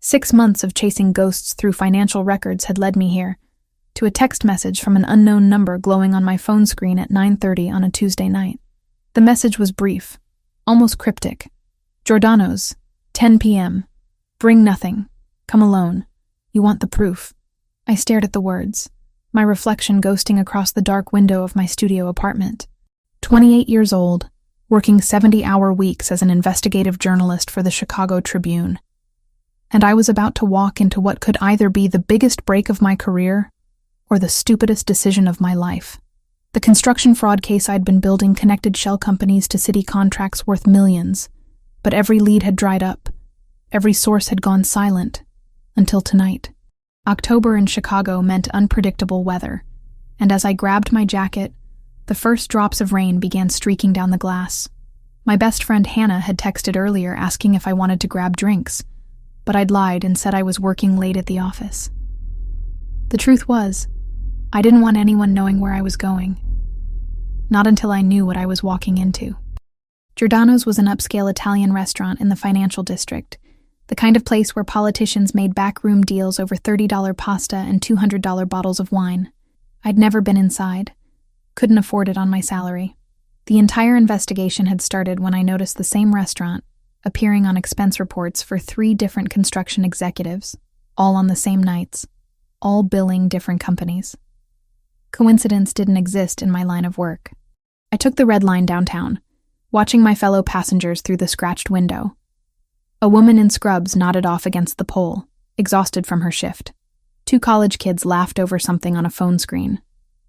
6 months of chasing ghosts through financial records had led me here, to a text message from an unknown number glowing on my phone screen at 9:30 on a Tuesday night. The message was brief, almost cryptic. Giordano's, 10 p.m. Bring nothing. Come alone. You want the proof. I stared at the words, my reflection ghosting across the dark window of my studio apartment. 28 years old, working 70-hour weeks as an investigative journalist for the Chicago Tribune. And I was about to walk into what could either be the biggest break of my career or the stupidest decision of my life. The construction fraud case I'd been building connected shell companies to city contracts worth millions, but every lead had dried up. Every source had gone silent, until tonight. October in Chicago meant unpredictable weather, and as I grabbed my jacket, the first drops of rain began streaking down the glass. My best friend Hannah had texted earlier asking if I wanted to grab drinks, but I'd lied and said I was working late at the office. The truth was, I didn't want anyone knowing where I was going. Not until I knew what I was walking into. Giordano's was an upscale Italian restaurant in the financial district, the kind of place where politicians made backroom deals over $30 pasta and $200 bottles of wine. I'd never been inside. Couldn't afford it on my salary. The entire investigation had started when I noticed the same restaurant appearing on expense reports for 3 different construction executives, all on the same nights, all billing different companies. Coincidence didn't exist in my line of work. I took the red line downtown, watching my fellow passengers through the scratched window. A woman in scrubs nodded off against the pole, exhausted from her shift. 2 college kids laughed over something on a phone screen.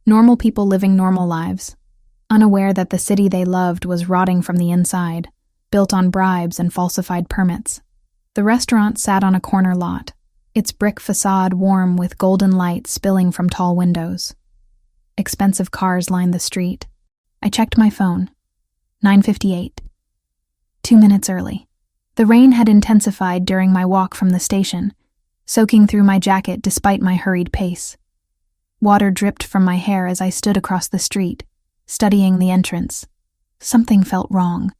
Normal people living normal lives, unaware that the city they loved was rotting from the inside, built on bribes and falsified permits. The restaurant sat on a corner lot, its brick facade warm with golden light spilling from tall windows. Expensive cars lined the street. I checked my phone. 9:58. 2 minutes early. The rain had intensified during my walk from the station, soaking through my jacket despite my hurried pace. Water dripped from my hair as I stood across the street, studying the entrance. Something felt wrong.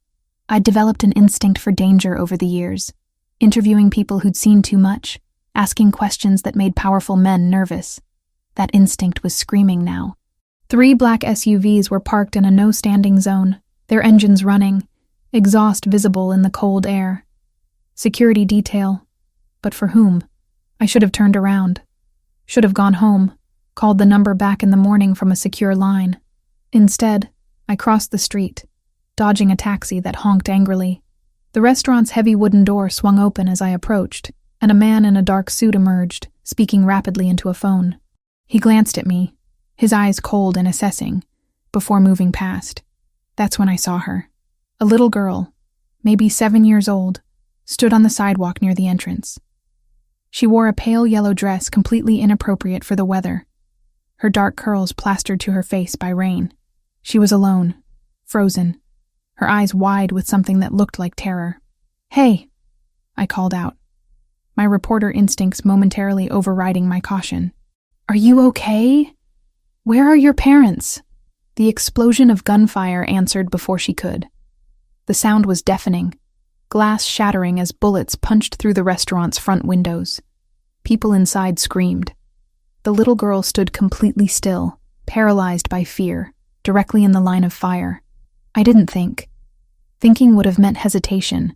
I'd developed an instinct for danger over the years, interviewing people who'd seen too much, asking questions that made powerful men nervous. That instinct was screaming now. 3 black SUVs were parked in a no-standing zone, their engines running, exhaust visible in the cold air. Security detail. But for whom? I should have turned around. Should have gone home, called the number back in the morning from a secure line. Instead, I crossed the street, dodging a taxi that honked angrily. The restaurant's heavy wooden door swung open as I approached, and a man in a dark suit emerged, speaking rapidly into a phone. He glanced at me, his eyes cold and assessing, before moving past. That's when I saw her. A little girl, maybe 7 years old, stood on the sidewalk near the entrance. She wore a pale yellow dress completely inappropriate for the weather, her dark curls plastered to her face by rain. She was alone, frozen, her eyes wide with something that looked like terror. "Hey," I called out, my reporter instincts momentarily overriding my caution. "Are you okay? Where are your parents?" The explosion of gunfire answered before she could. The sound was deafening, glass shattering as bullets punched through the restaurant's front windows. People inside screamed. The little girl stood completely still, paralyzed by fear, directly in the line of fire. I didn't think. Thinking would have meant hesitation,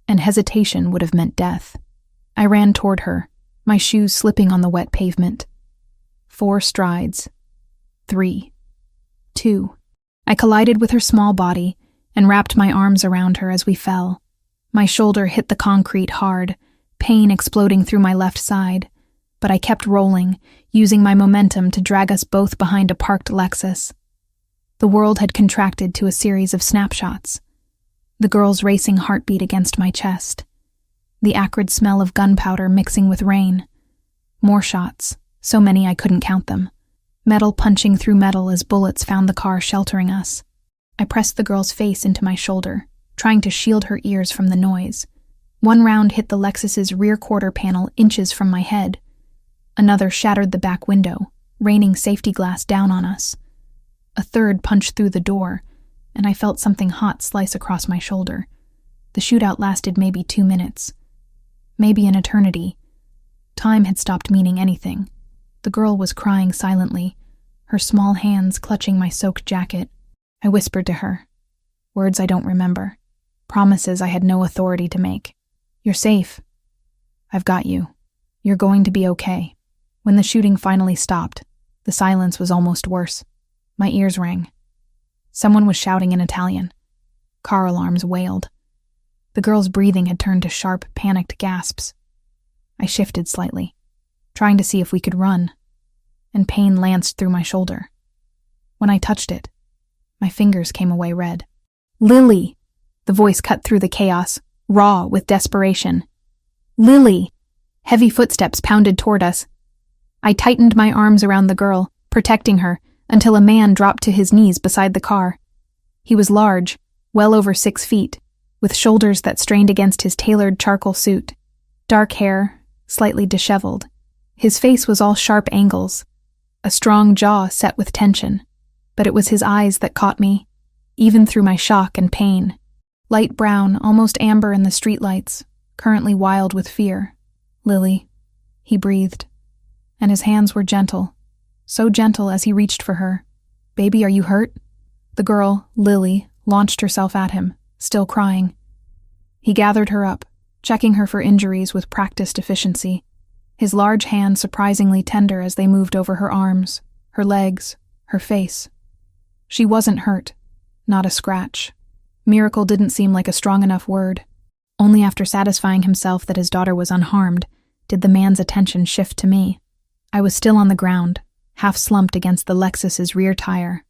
and hesitation would have meant death. I ran toward her, my shoes slipping on the wet pavement. 4 strides. 3. 2. I collided with her small body and wrapped my arms around her as we fell. My shoulder hit the concrete hard, pain exploding through my left side, but I kept rolling, using my momentum to drag us both behind a parked Lexus. The world had contracted to a series of snapshots. The girl's racing heartbeat against my chest. The acrid smell of gunpowder mixing with rain. More shots, so many I couldn't count them. Metal punching through metal as bullets found the car sheltering us. I pressed the girl's face into my shoulder, trying to shield her ears from the noise. 1 round hit the Lexus's rear quarter panel inches from my head. Another shattered the back window, raining safety glass down on us. A third punched through the door, and I felt something hot slice across my shoulder. The shootout lasted maybe 2 minutes. Maybe an eternity, Time had stopped meaning anything. The girl was crying silently, her small hands clutching my soaked jacket. I whispered to her, words I don't remember, promises I had no authority to make. "You're safe. I've got you. You're going to be okay." When the shooting finally stopped, the silence was almost worse. My ears rang. Someone was shouting in Italian. Car alarms wailed. The girl's breathing had turned to sharp, panicked gasps. I shifted slightly, trying to see if we could run, and pain lanced through my shoulder. When I touched it, my fingers came away red. "Lily!" The voice cut through the chaos, raw with desperation. "Lily!" Heavy footsteps pounded toward us. I tightened my arms around the girl, protecting her, until a man dropped to his knees beside the car. He was large, well over 6 feet, with shoulders that strained against his tailored charcoal suit. Dark hair, slightly disheveled. His face was all sharp angles, a strong jaw set with tension, but it was his eyes that caught me, even through my shock and pain. Light brown, almost amber in the streetlights, currently wild with fear. "Lily," he breathed, and his hands were gentle, so gentle as he reached for her. "Baby, are you hurt?" The girl, Lily, launched herself at him, still crying. He gathered her up, checking her for injuries with practiced efficiency, his large hands surprisingly tender as they moved over her arms, her legs, her face. She wasn't hurt, not a scratch. Miracle didn't seem like a strong enough word. Only after satisfying himself that his daughter was unharmed did the man's attention shift to me. I was still on the ground, half slumped against the Lexus's rear tire,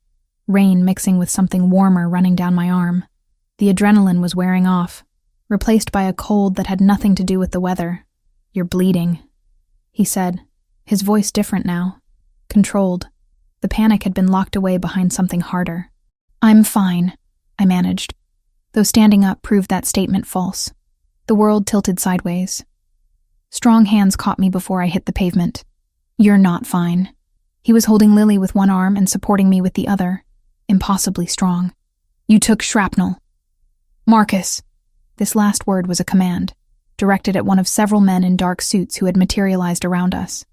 rain mixing with something warmer running down my arm. The adrenaline was wearing off, replaced by a cold that had nothing to do with the weather. "You're bleeding," he said, his voice different now, controlled. The panic had been locked away behind something harder. "I'm fine," I managed, though standing up proved that statement false. The world tilted sideways. Strong hands caught me before I hit the pavement. "You're not fine." He was holding Lily with one arm and supporting me with the other, impossibly strong. "You took shrapnel." "Marcus." This last word was a command, directed at one of several men in dark suits who had materialized around us.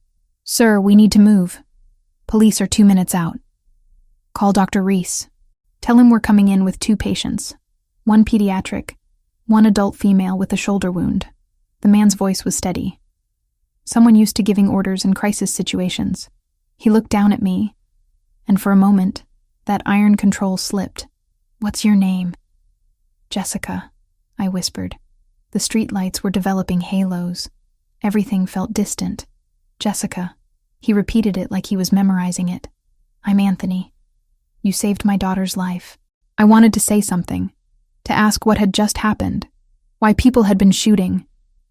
"Sir, we need to move. Police are 2 minutes out. Call Dr. Reese. Tell him we're coming in with 2 patients, 1 pediatric, 1 adult female with a shoulder wound." The man's voice was steady. Someone used to giving orders in crisis situations. He looked down at me, and for a moment, that iron control slipped. "What's your name?" "Jessica," I whispered. The streetlights were developing halos. Everything felt distant. "Jessica." He repeated it like he was memorizing it. "I'm Anthony. You saved my daughter's life." I wanted to say something, to ask what had just happened, why people had been shooting,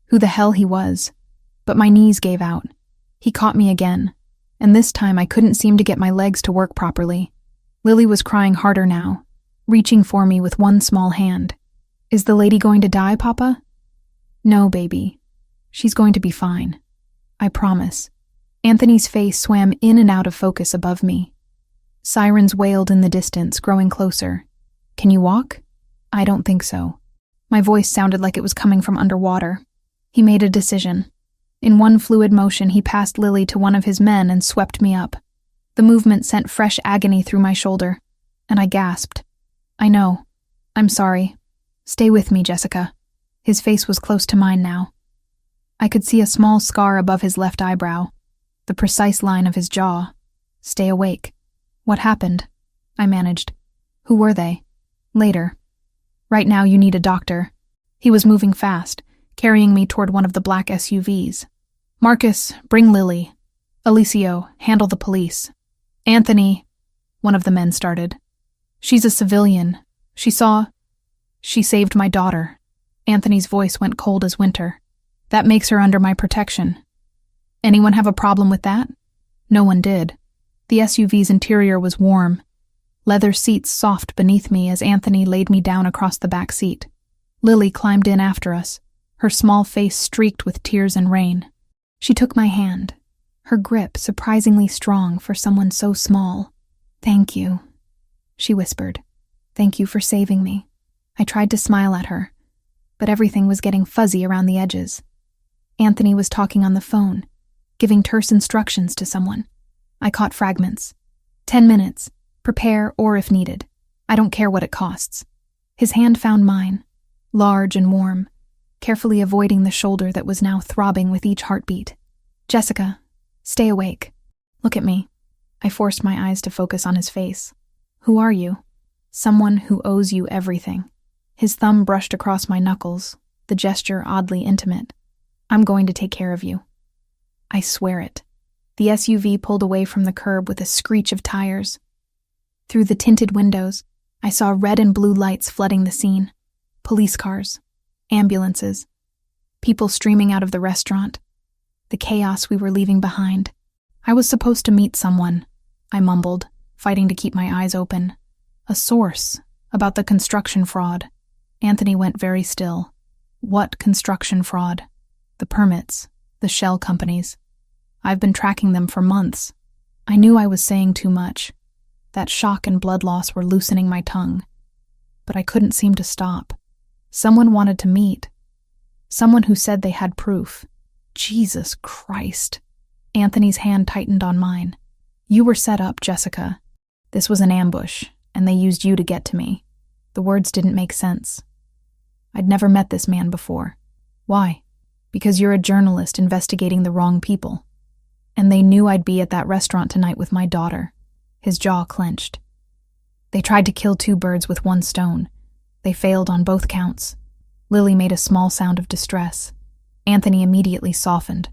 who the hell he was, but my knees gave out. He caught me again, and this time I couldn't seem to get my legs to work properly. Lily was crying harder now, reaching for me with one small hand. "Is the lady going to die, Papa?" "No, baby. She's going to be fine. I promise." Anthony's face swam in and out of focus above me. Sirens wailed in the distance, growing closer. "Can you walk?" "I don't think so." My voice sounded like it was coming from underwater. He made a decision. In one fluid motion, he passed Lily to one of his men and swept me up. The movement sent fresh agony through my shoulder, and I gasped. "I know. I'm sorry. Stay with me, Jessica." His face was close to mine now. I could see a small scar above his left eyebrow, the precise line of his jaw. "Stay awake." "What happened?" I managed. "Who were they?" "Later. Right now you need a doctor." He was moving fast, carrying me toward one of the black SUVs. "Marcus, bring Lily. Alicio, handle the police. Anthony," one of the men started. "She's a civilian. She saved my daughter." Anthony's voice went cold as winter. "That makes her under my protection." "Anyone have a problem with that?" No one did. The SUV's interior was warm, leather seats soft beneath me as Anthony laid me down across the back seat. Lily climbed in after us, her small face streaked with tears and rain. She took my hand, her grip surprisingly strong for someone so small. "Thank you," she whispered. "Thank you for saving me." I tried to smile at her, but everything was getting fuzzy around the edges. Anthony was talking on the phone, giving terse instructions to someone. I caught fragments. 10 minutes. Prepare, or if needed. I don't care what it costs. His hand found mine, large and warm, carefully avoiding the shoulder that was now throbbing with each heartbeat. Jessica, stay awake. Look at me. I forced my eyes to focus on his face. Who are you? Someone who owes you everything. His thumb brushed across my knuckles, the gesture oddly intimate. I'm going to take care of you. I swear it. The SUV pulled away from the curb with a screech of tires. Through the tinted windows, I saw red and blue lights flooding the scene. Police cars, ambulances, people streaming out of the restaurant. The chaos we were leaving behind. I was supposed to meet someone, I mumbled, fighting to keep my eyes open. A source about the construction fraud. Anthony went very still. What construction fraud? The permits, the shell companies. I've been tracking them for months. I knew I was saying too much. That shock and blood loss were loosening my tongue. But I couldn't seem to stop. Someone wanted to meet. Someone who said they had proof. Jesus Christ. Anthony's hand tightened on mine. You were set up, Jessica. This was an ambush, and they used you to get to me. The words didn't make sense. I'd never met this man before. Why? Because you're a journalist investigating the wrong people. And they knew I'd be at that restaurant tonight with my daughter. His jaw clenched. They tried to kill 2 birds with 1 stone. They failed on both counts. Lily made a small sound of distress. Anthony immediately softened,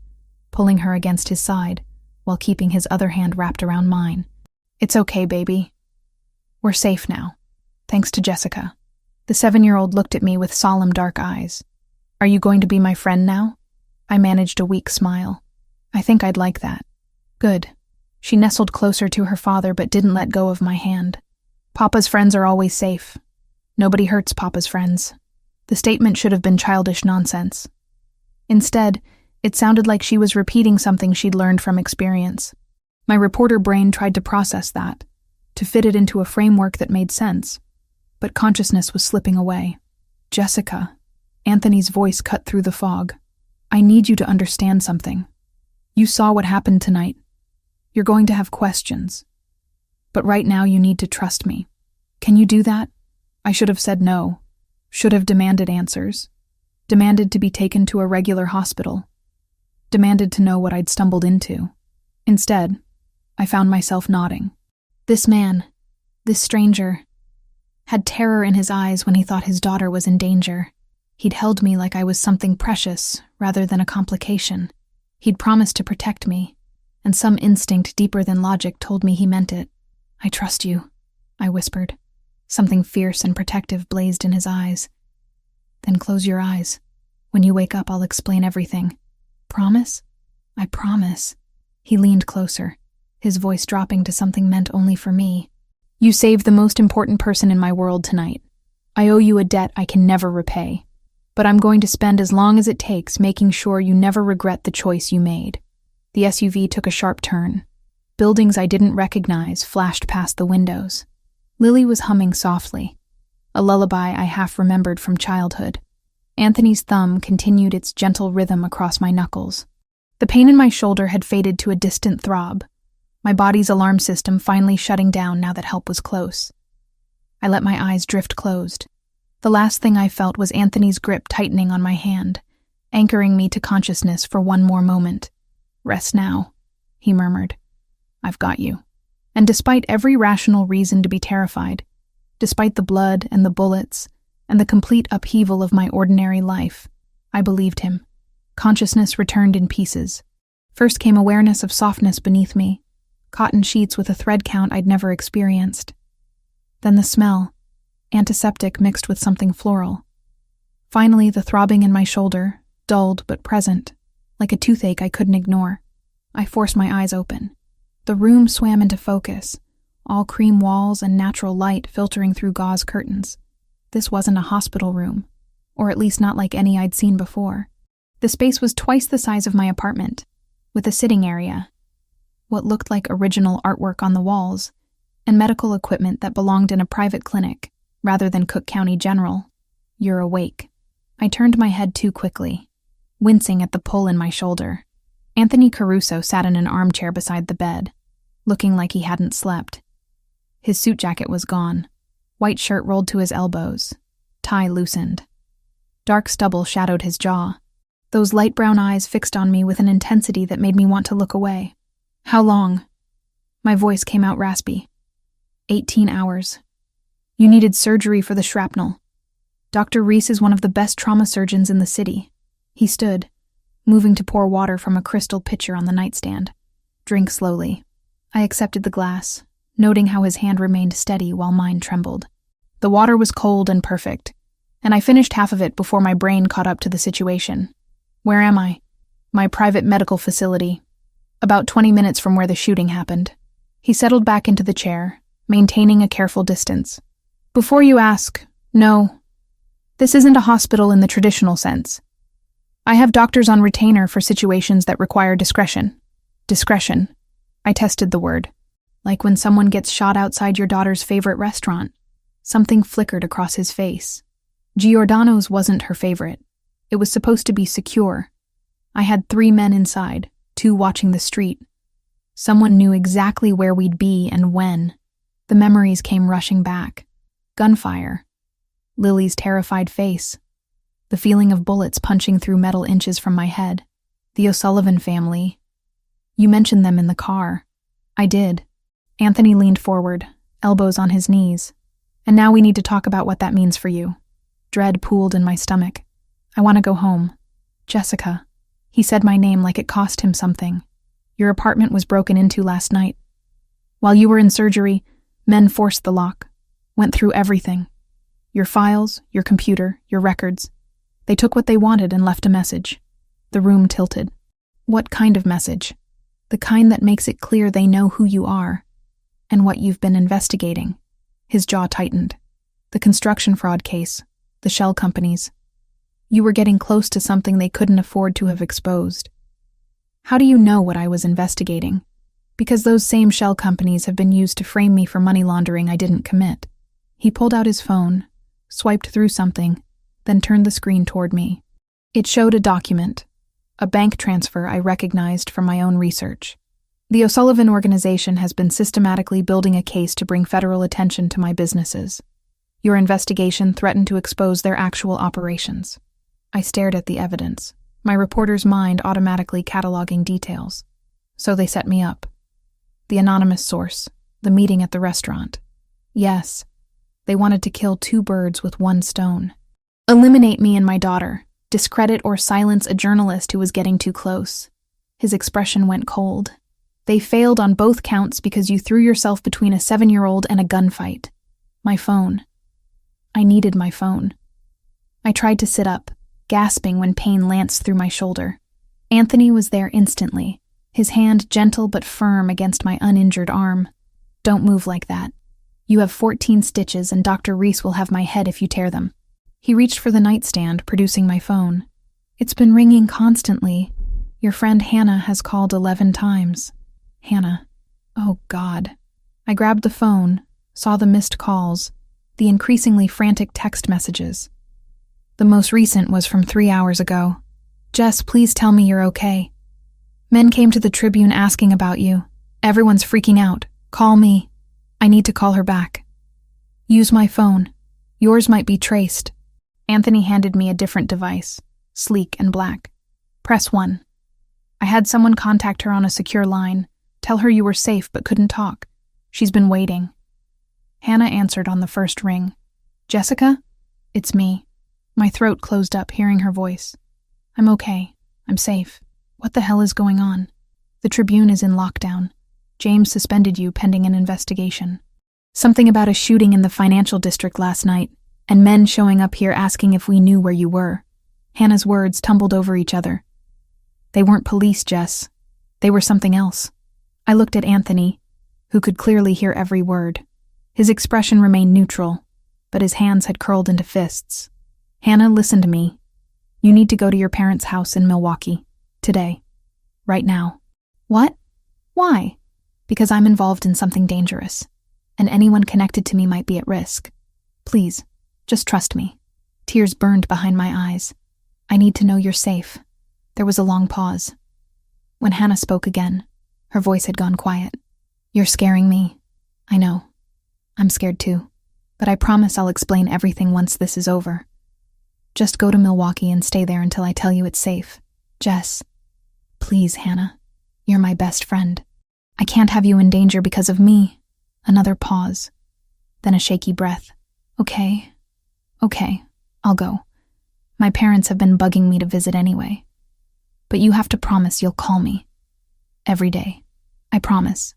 pulling her against his side, while keeping his other hand wrapped around mine. It's okay, baby. We're safe now, thanks to Jessica. The 7-year-old looked at me with solemn dark eyes. Are you going to be my friend now? I managed a weak smile. I think I'd like that. Good. She nestled closer to her father but didn't let go of my hand. Papa's friends are always safe. Nobody hurts Papa's friends. The statement should have been childish nonsense. Instead, it sounded like she was repeating something she'd learned from experience. My reporter brain tried to process that, to fit it into a framework that made sense, but consciousness was slipping away. Jessica, Anthony's voice cut through the fog. I need you to understand something. You saw what happened tonight. You're going to have questions. But right now you need to trust me. Can you do that? I should have said no. Should have demanded answers. Demanded to be taken to a regular hospital. Demanded to know what I'd stumbled into. Instead, I found myself nodding. This man, this stranger, had terror in his eyes when he thought his daughter was in danger. He'd held me like I was something precious rather than a complication. He'd promised to protect me, and some instinct deeper than logic told me he meant it. I trust you, I whispered. Something fierce and protective blazed in his eyes. Then close your eyes. When you wake up, I'll explain everything. Promise? I promise. He leaned closer, his voice dropping to something meant only for me. You saved the most important person in my world tonight. I owe you a debt I can never repay. But I'm going to spend as long as it takes making sure you never regret the choice you made. The SUV took a sharp turn. Buildings I didn't recognize flashed past the windows. Lily was humming softly, a lullaby I half remembered from childhood. Anthony's thumb continued its gentle rhythm across my knuckles. The pain in my shoulder had faded to a distant throb, my body's alarm system finally shutting down now that help was close. I let my eyes drift closed. The last thing I felt was Anthony's grip tightening on my hand, anchoring me to consciousness for one more moment. Rest now, he murmured. I've got you. And despite every rational reason to be terrified, despite the blood and the bullets and the complete upheaval of my ordinary life, I believed him. Consciousness returned in pieces. First came awareness of softness beneath me, cotton sheets with a thread count I'd never experienced. Then the smell, antiseptic mixed with something floral. Finally, the throbbing in my shoulder, dulled but present, like a toothache I couldn't ignore. I forced my eyes open. The room swam into focus, all cream walls and natural light filtering through gauze curtains. This wasn't a hospital room, or at least not like any I'd seen before. The space was twice the size of my apartment, with a sitting area, what looked like original artwork on the walls, and medical equipment that belonged in a private clinic, rather than Cook County General. You're awake. I turned my head too quickly, wincing at the pull in my shoulder. Anthony Caruso sat in an armchair beside the bed, looking like he hadn't slept. His suit jacket was gone, white shirt rolled to his elbows, tie loosened. Dark stubble shadowed his jaw. Those light brown eyes fixed on me with an intensity that made me want to look away. How long? My voice came out raspy. 18 hours. You needed surgery for the shrapnel. Dr. Reese is one of the best trauma surgeons in the city. He stood, moving to pour water from a crystal pitcher on the nightstand. Drink slowly. I accepted the glass, noting how his hand remained steady while mine trembled. The water was cold and perfect, and I finished half of it before my brain caught up to the situation. Where am I? My private medical facility. About 20 minutes from where the shooting happened. He settled back into the chair, maintaining a careful distance. Before you ask, no. This isn't a hospital in the traditional sense. I have doctors on retainer for situations that require discretion. Discretion. I tested the word. Like when someone gets shot outside your daughter's favorite restaurant. Something flickered across his face. Giordano's wasn't her favorite. It was supposed to be secure. I had 3 men inside, 2 watching the street. Someone knew exactly where we'd be and when. The memories came rushing back. Gunfire. Lily's terrified face. The feeling of bullets punching through metal inches from my head. The O'Sullivan family. You mentioned them in the car. I did. Anthony leaned forward, elbows on his knees. And now we need to talk about what that means for you. Dread pooled in my stomach. I want to go home. Jessica. He said my name like it cost him something. Your apartment was broken into last night. While you were in surgery, men forced the lock. Went through everything. Your files, your computer, your records. They took what they wanted and left a message. The room tilted. What kind of message? The kind that makes it clear they know who you are and what you've been investigating. His jaw tightened. The construction fraud case, the shell companies. You were getting close to something they couldn't afford to have exposed. How do you know what I was investigating? Because those same shell companies have been used to frame me for money laundering I didn't commit. He pulled out his phone, swiped through something, then turned the screen toward me. It showed a document, a bank transfer I recognized from my own research. The O'Sullivan organization has been systematically building a case to bring federal attention to my businesses. Your investigation threatened to expose their actual operations. I stared at the evidence, my reporter's mind automatically cataloging details. So they set me up. The anonymous source, the meeting at the restaurant. Yes, they wanted to kill 2 birds with 1 stone. Eliminate me and my daughter, discredit or silence a journalist who was getting too close. His expression went cold. They failed on both counts because you threw yourself between a 7-year-old and a gunfight. My phone. I needed my phone. I tried to sit up, gasping when pain lanced through my shoulder. Anthony was there instantly, his hand gentle but firm against my uninjured arm. Don't move like that. You have 14 stitches and Dr. Reese will have my head if you tear them. He reached for the nightstand, producing my phone. It's been ringing constantly. Your friend Hannah has called 11 times. Hannah. Oh, God. I grabbed the phone, saw the missed calls, the increasingly frantic text messages. The most recent was from 3 hours ago. Jess, please tell me you're okay. Men came to the Tribune asking about you. Everyone's freaking out. Call me. I need to call her back. Use my phone. Yours might be traced. Anthony handed me a different device, sleek and black. Press 1. I had someone contact her on a secure line. Tell her you were safe but couldn't talk. She's been waiting. Hannah answered on the first ring. Jessica? It's me. My throat closed up hearing her voice. I'm okay. I'm safe. What the hell is going on? The Tribune is in lockdown. James suspended you pending an investigation. Something about a shooting in the financial district last night, and men showing up here asking if we knew where you were. Hannah's words tumbled over each other. They weren't police, Jess. They were something else. I looked at Anthony, who could clearly hear every word. His expression remained neutral, but his hands had curled into fists. Hannah, listen to me. You need to go to your parents' house in Milwaukee. Today. Right now. What? Why? Because I'm involved in something dangerous, and anyone connected to me might be at risk. Please, just trust me. Tears burned behind my eyes. I need to know you're safe. There was a long pause. When Hannah spoke again, her voice had gone quiet. "You're scaring me. I know. I'm scared too. But I promise I'll explain everything once this is over. Just go to Milwaukee and stay there until I tell you it's safe. Jess. Please, Hannah. You're my best friend. I can't have you in danger because of me." Another pause. Then a shaky breath. Okay, I'll go. My parents have been bugging me to visit anyway. But you have to promise you'll call me. Every day. I promise.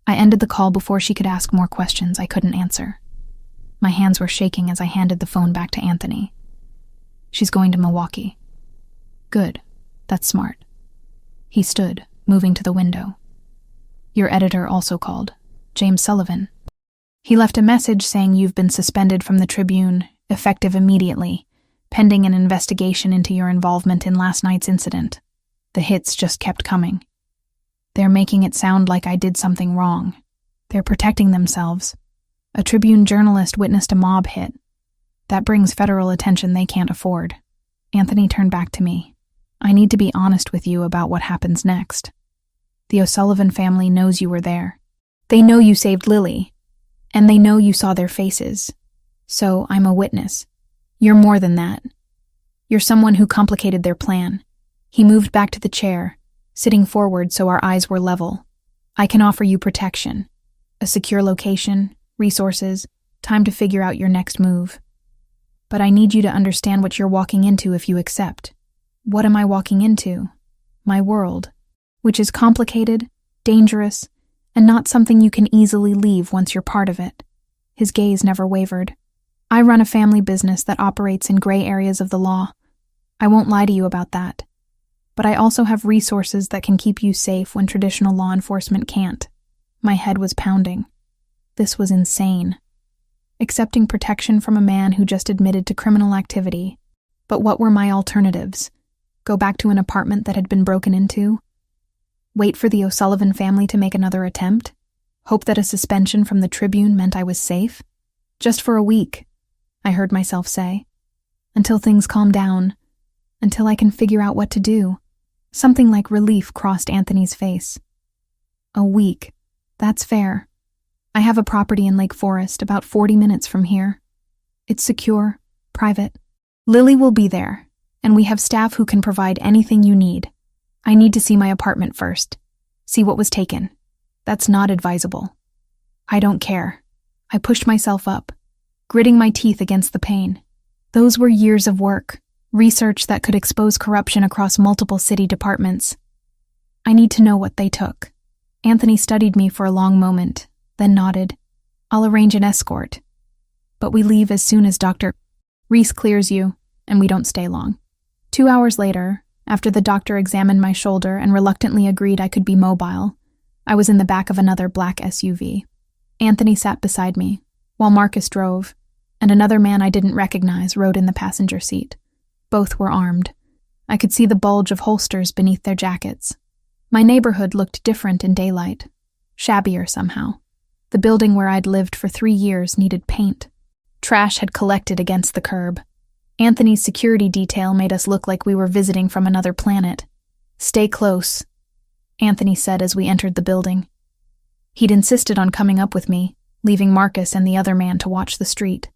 I ended the call before she could ask more questions I couldn't answer. My hands were shaking as I handed the phone back to Anthony. She's going to Milwaukee. Good. That's smart. He stood, moving to the window. Your editor also called, James Sullivan. He left a message saying you've been suspended from the Tribune, effective immediately, pending an investigation into your involvement in last night's incident. The hits just kept coming. They're making it sound like I did something wrong. They're protecting themselves. A Tribune journalist witnessed a mob hit. That brings federal attention they can't afford. Anthony turned back to me. I need to be honest with you about what happens next. The O'Sullivan family knows you were there. They know you saved Lily, and they know you saw their faces. So I'm a witness. You're more than that. You're someone who complicated their plan. He moved back to the chair, sitting forward so our eyes were level. I can offer you protection, a secure location, resources, time to figure out your next move. But I need you to understand what you're walking into if you accept. What am I walking into? My world, which is complicated, dangerous, and not something you can easily leave once you're part of it. His gaze never wavered. I run a family business that operates in gray areas of the law. I won't lie to you about that. But I also have resources that can keep you safe when traditional law enforcement can't. My head was pounding. This was insane. Accepting protection from a man who just admitted to criminal activity. But what were my alternatives? Go back to an apartment that had been broken into? Wait for the O'Sullivan family to make another attempt? Hope that a suspension from the Tribune meant I was safe? Just for a week, I heard myself say. Until things calm down. Until I can figure out what to do. Something like relief crossed Anthony's face. A week. That's fair. I have a property in Lake Forest about 40 minutes from here. It's secure, private. Lily will be there, and we have staff who can provide anything you need. I need to see my apartment first. See what was taken. That's not advisable. I don't care. I pushed myself up, gritting my teeth against the pain. Those were years of work, research that could expose corruption across multiple city departments. I need to know what they took. Anthony studied me for a long moment, then nodded. I'll arrange an escort. But we leave as soon as Dr. Reese clears you, and we don't stay long. 2 hours later, after the doctor examined my shoulder and reluctantly agreed I could be mobile, I was in the back of another black SUV. Anthony sat beside me, while Marcus drove, and another man I didn't recognize rode in the passenger seat. Both were armed. I could see the bulge of holsters beneath their jackets. My neighborhood looked different in daylight, shabbier somehow. The building where I'd lived for 3 years needed paint. Trash had collected against the curb. Anthony's security detail made us look like we were visiting from another planet. Stay close, Anthony said as we entered the building. He'd insisted on coming up with me, leaving Marcus and the other man to watch the street.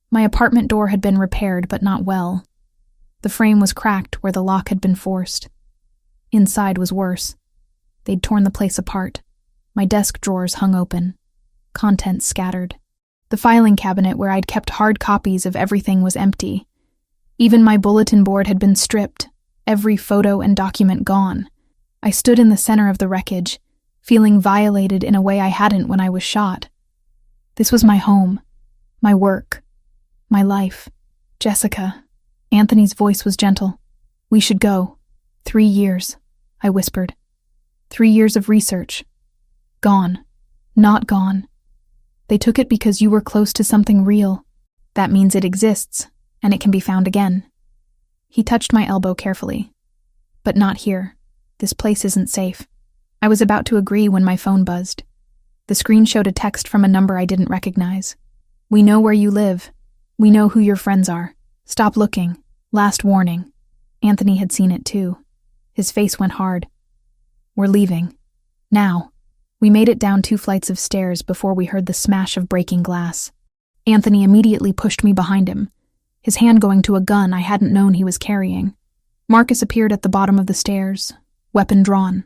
My apartment door had been repaired, but not well. The frame was cracked where the lock had been forced. Inside was worse. They'd torn the place apart. My desk drawers hung open. Contents scattered. The filing cabinet where I'd kept hard copies of everything was empty. Even my bulletin board had been stripped, every photo and document gone. I stood in the center of the wreckage, feeling violated in a way I hadn't when I was shot. This was my home, my work, my life. Jessica. Anthony's voice was gentle. We should go. 3 years, I whispered. 3 years of research. Gone. Not gone. They took it because you were close to something real. That means it exists, and it can be found again. He touched my elbow carefully. But not here. This place isn't safe. I was about to agree when my phone buzzed. The screen showed a text from a number I didn't recognize. We know where you live. We know who your friends are. Stop looking. Last warning. Anthony had seen it too. His face went hard. We're leaving. Now. We made it down 2 flights of stairs before we heard the smash of breaking glass. Anthony immediately pushed me behind him, his hand going to a gun I hadn't known he was carrying. Marcus appeared at the bottom of the stairs, weapon drawn.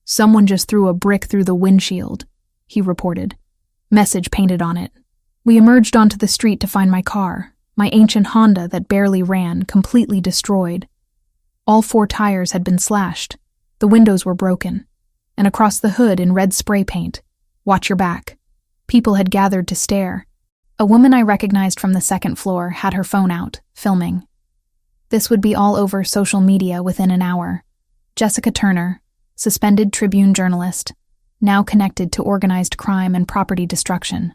"Someone just threw a brick through the windshield," he reported. Message painted on it. We emerged onto the street to find my car, my ancient Honda that barely ran, completely destroyed. All 4 tires had been slashed. The windows were broken. And across the hood in red spray paint, "Watch your back." People had gathered to stare. A woman I recognized from the 2nd floor had her phone out, filming. This would be all over social media within an hour. Jessica Turner, suspended Tribune journalist, now connected to organized crime and property destruction.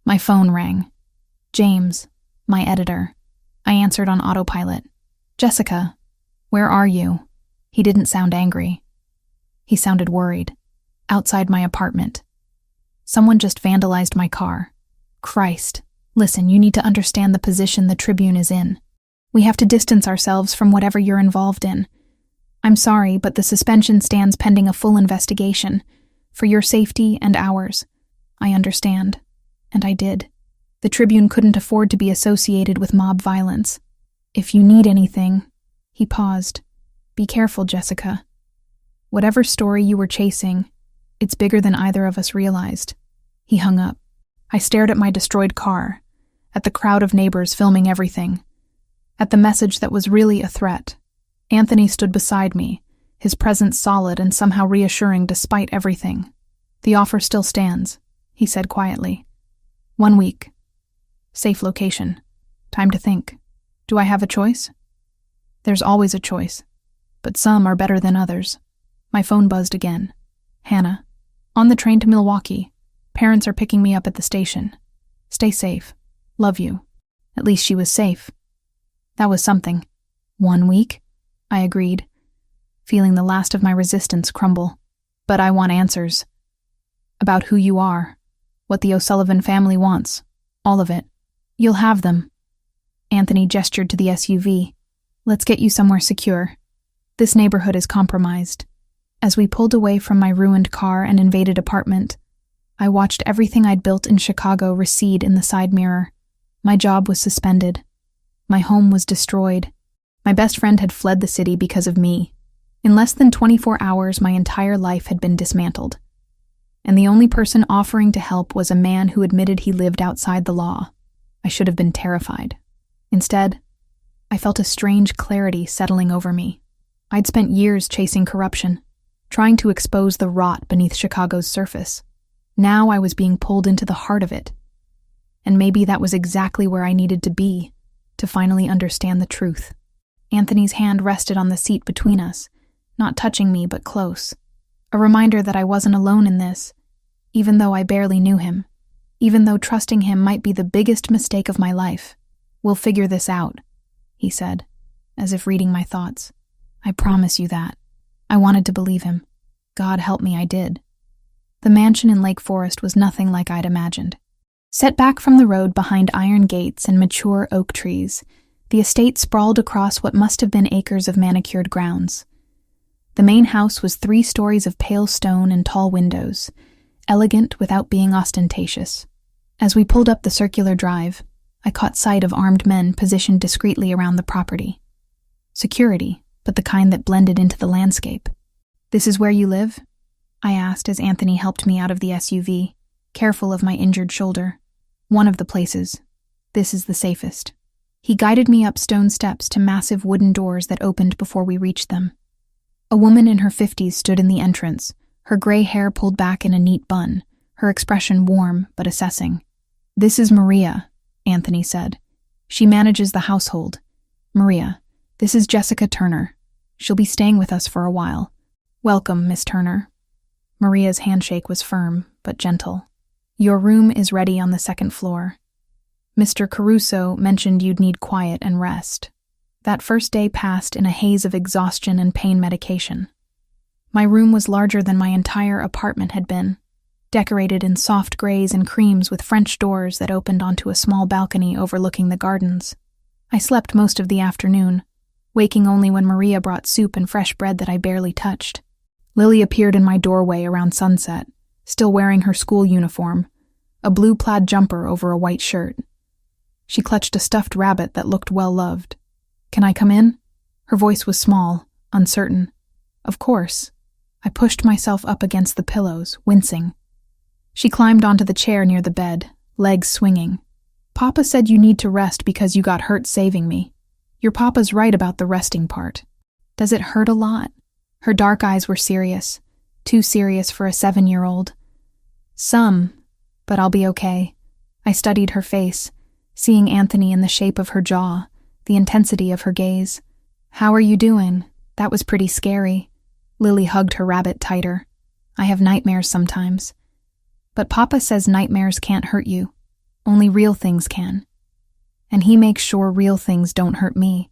My phone rang. James, my editor. I answered on autopilot. "Jessica, where are you?" He didn't sound angry. He sounded worried. "Outside my apartment. Someone just vandalized my car. Christ. Listen, you need to understand the position the Tribune is in. We have to distance ourselves from whatever you're involved in. I'm sorry, but the suspension stands pending a full investigation. For your safety and ours. I understand." And I did. The Tribune couldn't afford to be associated with mob violence. "If you need anything..." He paused. "Be careful, Jessica. Whatever story you were chasing, it's bigger than either of us realized." He hung up. I stared at my destroyed car, at the crowd of neighbors filming everything, at the message that was really a threat. Anthony stood beside me, his presence solid and somehow reassuring despite everything. "The offer still stands," he said quietly. 1 week. Safe location. Time to think. Do I have a choice? There's always a choice, but some are better than others. My phone buzzed again. "Hannah, on the train to Milwaukee. Parents are picking me up at the station. Stay safe. Love you." At least she was safe. That was something. 1 week? I agreed, feeling the last of my resistance crumble. "But I want answers. About who you are, what the O'Sullivan family wants, all of it. You'll have them." Anthony gestured to the SUV. "Let's get you somewhere secure. This neighborhood is compromised." As we pulled away from my ruined car and invaded apartment, I watched everything I'd built in Chicago recede in the side mirror. My job was suspended. My home was destroyed. My best friend had fled the city because of me. In less than 24 hours, my entire life had been dismantled. And the only person offering to help was a man who admitted he lived outside the law. I should have been terrified. Instead, I felt a strange clarity settling over me. I'd spent years chasing corruption, trying to expose the rot beneath Chicago's surface. Now I was being pulled into the heart of it. And maybe that was exactly where I needed to be, to finally understand the truth. Anthony's hand rested on the seat between us, not touching me but close. A reminder that I wasn't alone in this, even though I barely knew him, even though trusting him might be the biggest mistake of my life. "We'll figure this out," he said, as if reading my thoughts. "I promise you that." I wanted to believe him. God help me, I did. The mansion in Lake Forest was nothing like I'd imagined. Set back from the road behind iron gates and mature oak trees, the estate sprawled across what must have been acres of manicured grounds. The main house was 3 stories of pale stone and tall windows, elegant without being ostentatious. As we pulled up the circular drive, I caught sight of armed men positioned discreetly around the property. Security, but the kind that blended into the landscape. "This is where you live?" I asked as Anthony helped me out of the SUV, careful of my injured shoulder. "One of the places. This is the safest." He guided me up stone steps to massive wooden doors that opened before we reached them. A woman in her 50s stood in the entrance, her gray hair pulled back in a neat bun, her expression warm but assessing. "This is Maria," Anthony said. "She manages the household. Maria, this is Jessica Turner. She'll be staying with us for a while. Welcome, Miss Turner." Maria's handshake was firm, but gentle. "Your room is ready on the 2nd floor. Mr. Caruso mentioned you'd need quiet and rest." That first day passed in a haze of exhaustion and pain medication. My room was larger than my entire apartment had been, decorated in soft grays and creams with French doors that opened onto a small balcony overlooking the gardens. I slept most of the afternoon, waking only when Maria brought soup and fresh bread that I barely touched. Lily appeared in my doorway around sunset, still wearing her school uniform, a blue plaid jumper over a white shirt. She clutched a stuffed rabbit that looked well-loved. "Can I come in?" Her voice was small, uncertain. "Of course." I pushed myself up against the pillows, wincing. She climbed onto the chair near the bed, legs swinging. "Papa said you need to rest because you got hurt saving me. Your papa's right about the resting part. Does it hurt a lot?" Her dark eyes were serious, too serious for a 7-year-old. "Some, but I'll be okay." I studied her face, seeing Anthony in the shape of her jaw, the intensity of her gaze. "How are you doing? That was pretty scary." Lily hugged her rabbit tighter. "I have nightmares sometimes. But Papa says nightmares can't hurt you. Only real things can. And he makes sure real things don't hurt me."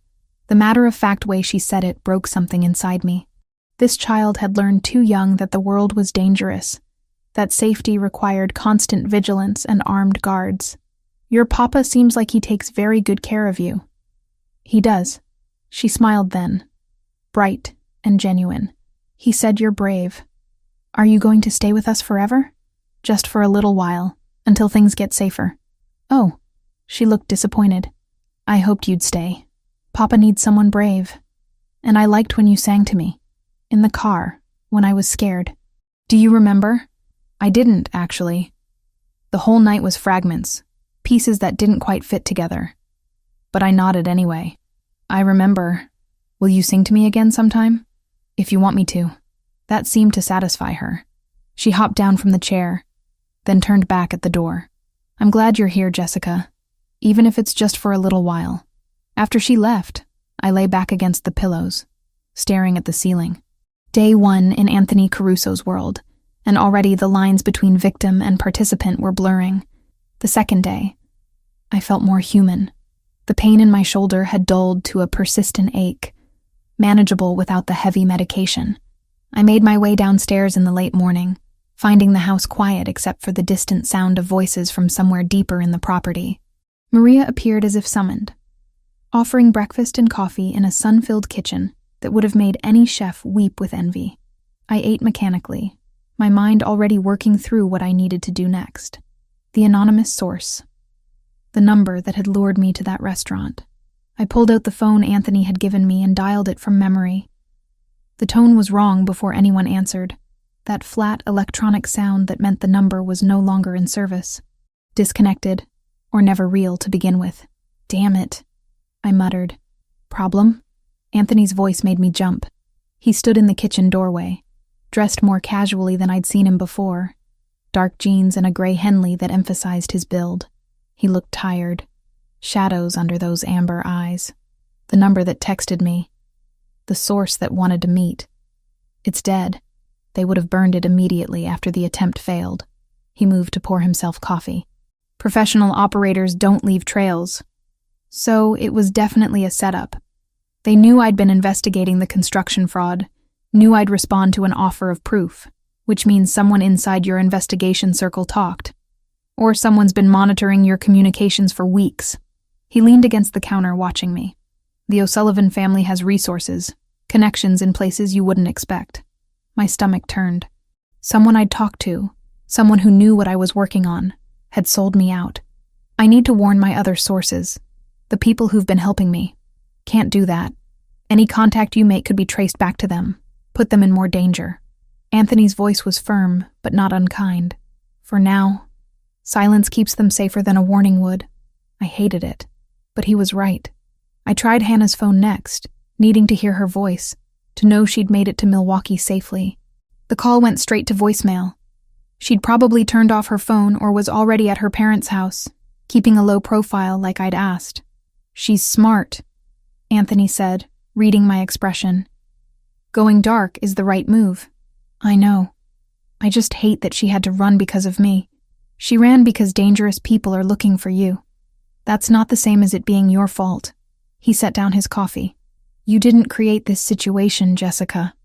The matter-of-fact way she said it broke something inside me. This child had learned too young that the world was dangerous, that safety required constant vigilance and armed guards. "Your papa seems like he takes very good care of you." "He does." She smiled then, bright and genuine. "He said you're brave. Are you going to stay with us forever?" "Just for a little while, until things get safer." "Oh." She looked disappointed. "I hoped you'd stay. Papa needs someone brave. And I liked when you sang to me. In the car, when I was scared." "Do you remember?" "I didn't, actually. The whole night was fragments, pieces that didn't quite fit together. But I nodded anyway. "I remember. Will you sing to me again sometime?" "If you want me to." That seemed to satisfy her. She hopped down from the chair, then turned back at the door. "I'm glad you're here, Jessica, even if it's just for a little while." After she left, I lay back against the pillows, staring at the ceiling. Day 1 in Anthony Caruso's world, and already the lines between victim and participant were blurring. The second day, I felt more human. The pain in my shoulder had dulled to a persistent ache, manageable without the heavy medication. I made my way downstairs in the late morning, finding the house quiet except for the distant sound of voices from somewhere deeper in the property. Maria appeared as if summoned, offering breakfast and coffee in a sun-filled kitchen that would have made any chef weep with envy. I ate mechanically, my mind already working through what I needed to do next. The anonymous source. The number that had lured me to that restaurant. I pulled out the phone Anthony had given me and dialed it from memory. The tone was wrong before anyone answered. That flat electronic sound that meant the number was no longer in service. Disconnected, or never real to begin with. "Damn it," I muttered. "Problem?" Anthony's voice made me jump. He stood in the kitchen doorway, dressed more casually than I'd seen him before. Dark jeans and a gray Henley that emphasized his build. He looked tired. Shadows under those amber eyes. The number that texted me. The source that wanted to meet. "It's dead. They would have burned it immediately after the attempt failed." He moved to pour himself coffee. "Professional operators don't leave trails." So it was definitely a setup. They knew I'd been investigating the construction fraud, knew I'd respond to an offer of proof, which means someone inside your investigation circle talked. Or someone's been monitoring your communications for weeks. He leaned against the counter watching me. The O'Sullivan family has resources, connections in places you wouldn't expect. My stomach turned. Someone I'd talked to, someone who knew what I was working on, had sold me out. I need to warn my other sources, the people who've been helping me. Can't do that. Any contact you make could be traced back to them, put them in more danger. Anthony's voice was firm, but not unkind. For now, silence keeps them safer than a warning would. I hated it, but he was right. I tried Hannah's phone next, needing to hear her voice, to know she'd made it to Milwaukee safely. The call went straight to voicemail. She'd probably turned off her phone or was already at her parents' house, keeping a low profile like I'd asked. "She's smart," Anthony said, reading my expression. "Going dark is the right move." "I know. I just hate that she had to run because of me. She ran because dangerous people are looking for you. That's not the same as it being your fault." He set down his coffee. "You didn't create this situation, Jessica.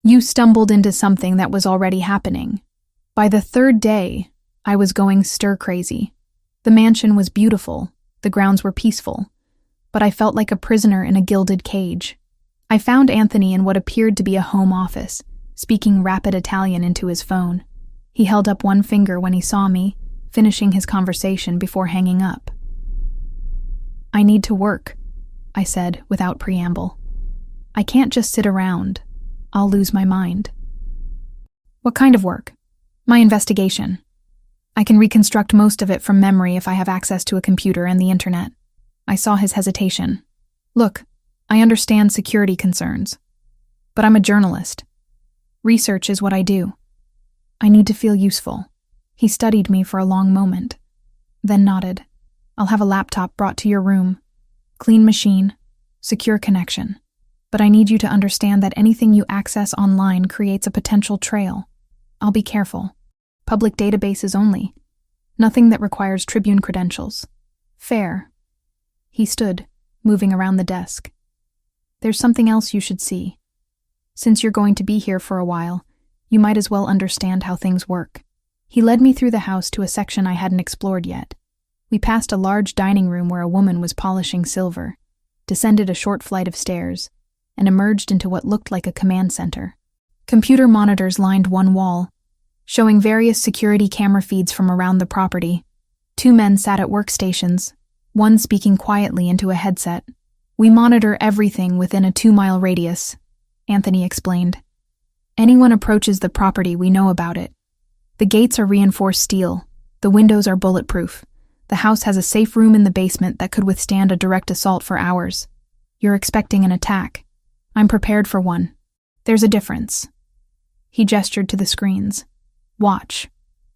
You stumbled into something that was already happening. By the third day, I was going stir-crazy. The mansion was beautiful, the grounds were peaceful, but I felt like a prisoner in a gilded cage. I found Anthony in what appeared to be a home office, speaking rapid Italian into his phone. He held up one finger when he saw me, finishing his conversation before hanging up. "I need to work," I said without preamble. "I can't just sit around. I'll lose my mind." "What kind of work?" "My investigation. I can reconstruct most of it from memory if I have access to a computer and the internet." I saw his hesitation. "Look, I understand security concerns, but I'm a journalist. Research is what I do. I need to feel useful." He studied me for a long moment, then nodded. "I'll have a laptop brought to your room. Clean machine, secure connection. But I need you to understand that anything you access online creates a potential trail. I'll be careful. Public databases only. Nothing that requires Tribune credentials. Fair." He stood, moving around the desk. "There's something else you should see. Since you're going to be here for a while, you might as well understand how things work." He led me through the house to a section I hadn't explored yet. We passed a large dining room where a woman was polishing silver, descended a short flight of stairs, and emerged into what looked like a command center. Computer monitors lined one wall, showing various security camera feeds from around the property. 2 men sat at workstations, one speaking quietly into a headset. "We monitor everything within a 2-mile radius," Anthony explained. "Anyone approaches the property, we know about it. The gates are reinforced steel. The windows are bulletproof. The house has a safe room in the basement that could withstand a direct assault for hours. You're expecting an attack. I'm prepared for one. There's a difference." He gestured to the screens. "Watch."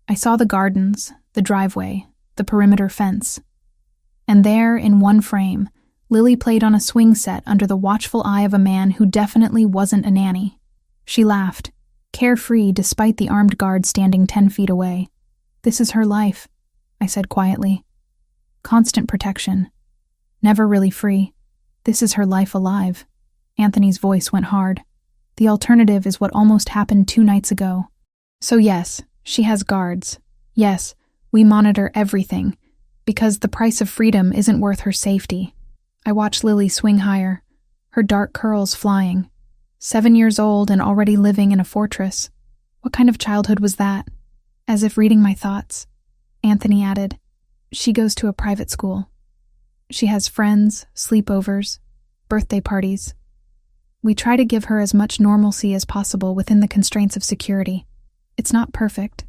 I saw the gardens, the driveway, the perimeter fence. And there, in one frame, Lily played on a swing set under the watchful eye of a man who definitely wasn't a nanny. She laughed, carefree despite the armed guard standing 10 feet away. "This is her life," I said quietly. "Constant protection. Never really free. This is her life alive." Anthony's voice went hard. "The alternative is what almost happened 2 nights ago. So yes, she has guards. Yes, we monitor everything, because the price of freedom isn't worth her safety." I watched Lily swing higher, her dark curls flying. 7 years old and already living in a fortress. What kind of childhood was that? As if reading my thoughts, Anthony added, "She goes to a private school. She has friends, sleepovers, birthday parties. We try to give her as much normalcy as possible within the constraints of security. It's not perfect,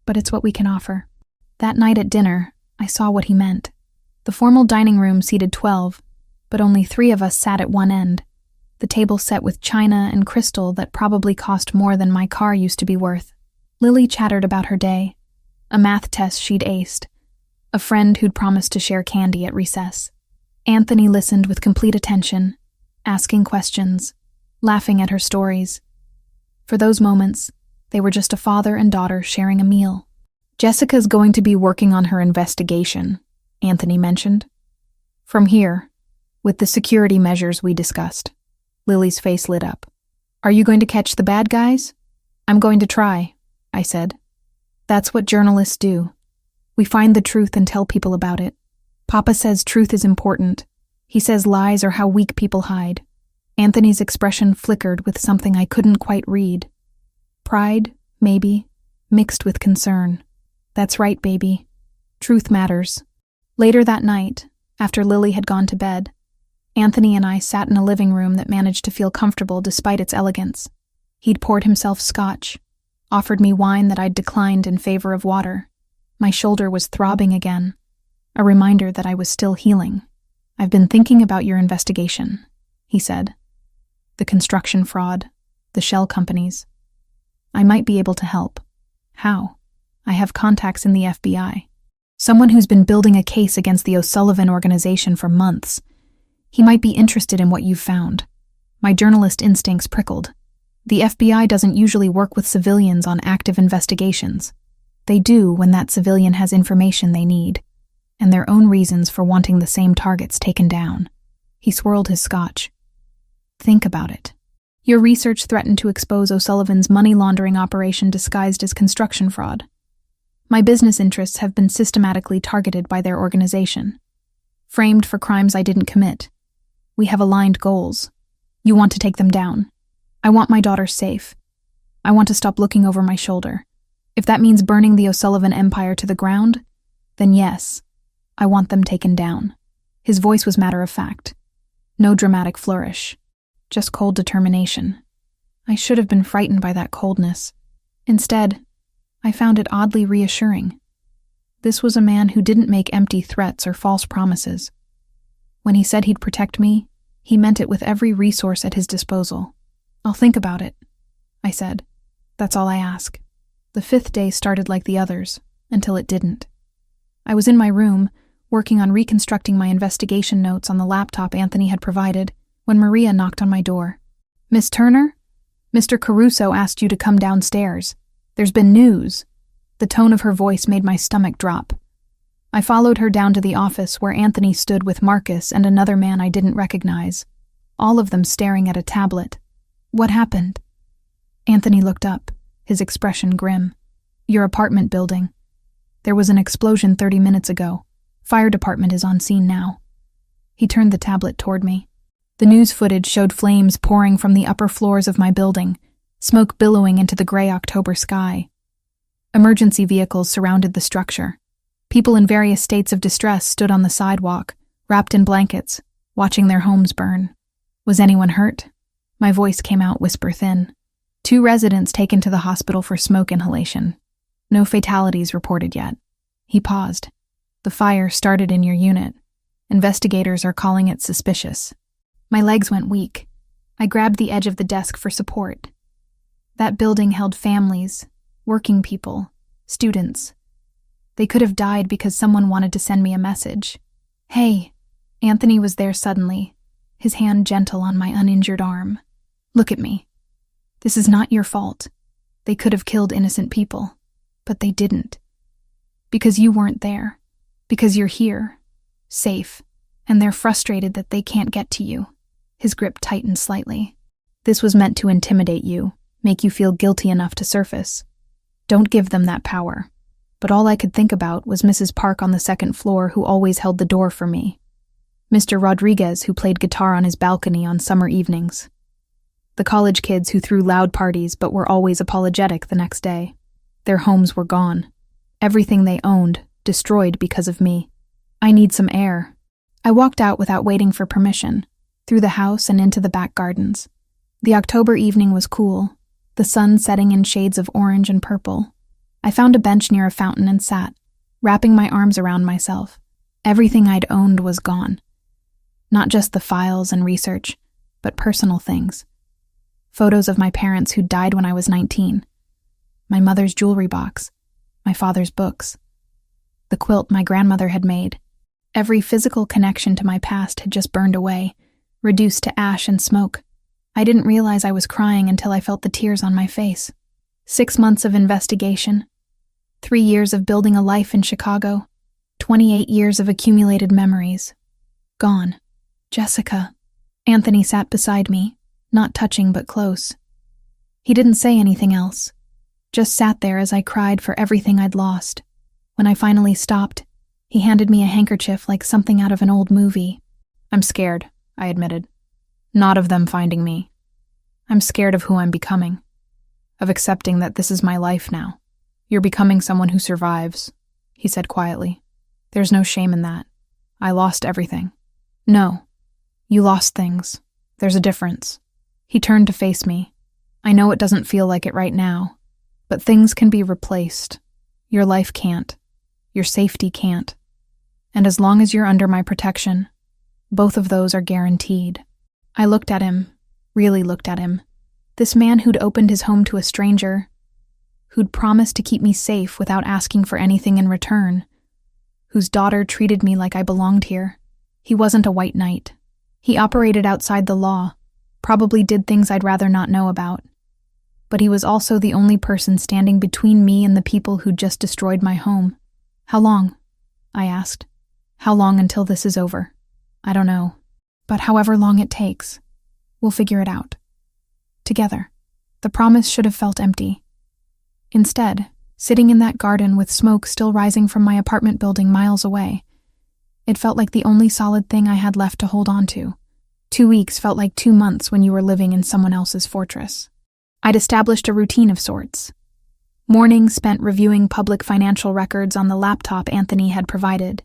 but it's what we can offer." That night at dinner, I saw what he meant. The formal dining room seated 12, but only 3 of us sat at one end, the table set with china and crystal that probably cost more than my car used to be worth. Lily chattered about her day, a math test she'd aced, a friend who'd promised to share candy at recess. Anthony listened with complete attention, asking questions, laughing at her stories. For those moments, they were just a father and daughter sharing a meal. "Jessica's going to be working on her investigation," Anthony mentioned. "From here, with the security measures we discussed." Lily's face lit up. "Are you going to catch the bad guys?" "I'm going to try," I said. "That's what journalists do. We find the truth and tell people about it. Papa says truth is important. He says lies are how weak people hide." Anthony's expression flickered with something I couldn't quite read. Pride, maybe, mixed with concern. "That's right, baby. Truth matters." Later that night, after Lily had gone to bed, Anthony and I sat in a living room that managed to feel comfortable despite its elegance. He'd poured himself scotch, offered me wine that I'd declined in favor of water. My shoulder was throbbing again, a reminder that I was still healing. "I've been thinking about your investigation," he said. "The construction fraud, the shell companies. I might be able to help." "How?" "I have contacts in the FBI. Someone who's been building a case against the O'Sullivan organization for months. He might be interested in what you've found." My journalist instincts prickled. The FBI doesn't usually work with civilians on active investigations. They do when that civilian has information they need, and their own reasons for wanting the same targets taken down. He swirled his scotch. "Think about it. Your research threatened to expose O'Sullivan's money laundering operation disguised as construction fraud. My business interests have been systematically targeted by their organization, framed for crimes I didn't commit. We have aligned goals. You want to take them down. I want my daughter safe. I want to stop looking over my shoulder. If that means burning the O'Sullivan empire to the ground, then yes, I want them taken down. His voice was matter-of-fact. No dramatic flourish. Just cold determination. I should have been frightened by that coldness. Instead, I found it oddly reassuring. This was a man who didn't make empty threats or false promises. When he said he'd protect me, he meant it with every resource at his disposal. "I'll think about it," I said. "That's all I ask." The 5th day started like the others, until it didn't. I was in my room, working on reconstructing my investigation notes on the laptop Anthony had provided, when Maria knocked on my door. "Miss Turner? Mr. Caruso asked you to come downstairs. There's been news." The tone of her voice made my stomach drop. I followed her down to the office where Anthony stood with Marcus and another man I didn't recognize, all of them staring at a tablet. "What happened?" Anthony looked up, his expression grim. "Your apartment building. There was an explosion 30 minutes ago. Fire department is on scene now." He turned the tablet toward me. The news footage showed flames pouring from the upper floors of my building, smoke billowing into the gray October sky. Emergency vehicles surrounded the structure. People in various states of distress stood on the sidewalk, wrapped in blankets, watching their homes burn. "Was anyone hurt?" My voice came out whisper thin. "2 residents taken to the hospital for smoke inhalation. No fatalities reported yet." He paused. "The fire started in your unit. Investigators are calling it suspicious." My legs went weak. I grabbed the edge of the desk for support. That building held families, working people, students. They could have died because someone wanted to send me a message. "Hey." Anthony was there suddenly, his hand gentle on my uninjured arm. "Look at me. This is not your fault. They could have killed innocent people, but they didn't. Because you weren't there. Because you're here, safe, and they're frustrated that they can't get to you." His grip tightened slightly. "This was meant to intimidate you, make you feel guilty enough to surface. Don't give them that power." But all I could think about was Mrs. Park on the 2nd floor who always held the door for me. Mr. Rodriguez who played guitar on his balcony on summer evenings. The college kids who threw loud parties but were always apologetic the next day. Their homes were gone. Everything they owned, destroyed because of me. I need some air. I walked out without waiting for permission, through the house and into the back gardens. The October evening was cool, the sun setting in shades of orange and purple. I found a bench near a fountain and sat, wrapping my arms around myself. Everything I'd owned was gone. Not just the files and research, but personal things. Photos of my parents who died when I was 19. My mother's jewelry box. My father's books. The quilt my grandmother had made. Every physical connection to my past had just burned away, reduced to ash and smoke. I didn't realize I was crying until I felt the tears on my face. 6 months of investigation. 3 years of building a life in Chicago. 28 years of accumulated memories. Gone. "Jessica." Anthony sat beside me, not touching but close. He didn't say anything else, just sat there as I cried for everything I'd lost. When I finally stopped, he handed me a handkerchief like something out of an old movie. "I'm scared," I admitted. "Not of them finding me. I'm scared of who I'm becoming. Of accepting that this is my life now." "You're becoming someone who survives," he said quietly. "There's no shame in that. I lost everything." "No. You lost things. There's a difference." He turned to face me. "I know it doesn't feel like it right now, but things can be replaced. Your life can't. Your safety can't. And as long as you're under my protection, both of those are guaranteed." I looked at him, really looked at him. This man who'd opened his home to a stranger, who'd promised to keep me safe without asking for anything in return, whose daughter treated me like I belonged here. He wasn't a white knight. He operated outside the law, probably did things I'd rather not know about. But he was also the only person standing between me and the people who'd just destroyed my home. "How long?" I asked. "How long until this is over?" "I don't know. But however long it takes, we'll figure it out. Together." The promise should have felt empty. Instead, sitting in that garden with smoke still rising from my apartment building miles away, it felt like the only solid thing I had left to hold on to. 2 weeks felt like 2 months when you were living in someone else's fortress. I'd established a routine of sorts. Mornings spent reviewing public financial records on the laptop Anthony had provided.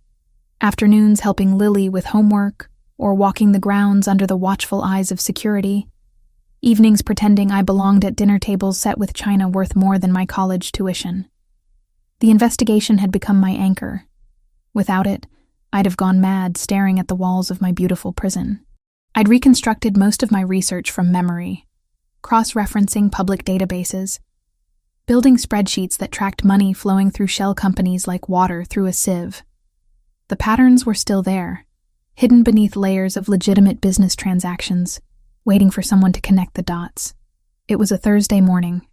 Afternoons helping Lily with homework or walking the grounds under the watchful eyes of security. Evenings pretending I belonged at dinner tables set with china worth more than my college tuition. The investigation had become my anchor. Without it, I'd have gone mad staring at the walls of my beautiful prison. I'd reconstructed most of my research from memory, cross-referencing public databases, building spreadsheets that tracked money flowing through shell companies like water through a sieve. The patterns were still there, hidden beneath layers of legitimate business transactions, waiting for someone to connect the dots. It was a Thursday morning,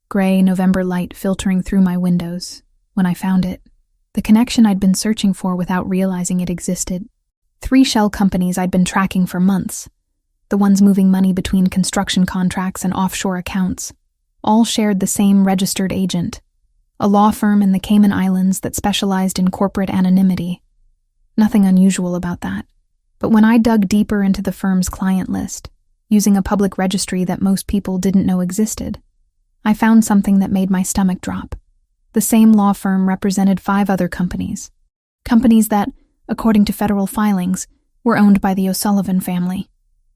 gray November light filtering through my windows, when I found it. The connection I'd been searching for without realizing it existed. 3 shell companies I'd been tracking for months, the ones moving money between construction contracts and offshore accounts, all shared the same registered agent, a law firm in the Cayman Islands that specialized in corporate anonymity. Nothing unusual about that. But when I dug deeper into the firm's client list, using a public registry that most people didn't know existed, I found something that made my stomach drop. The same law firm represented 5 other companies. Companies that, according to federal filings, were owned by the O'Sullivan family.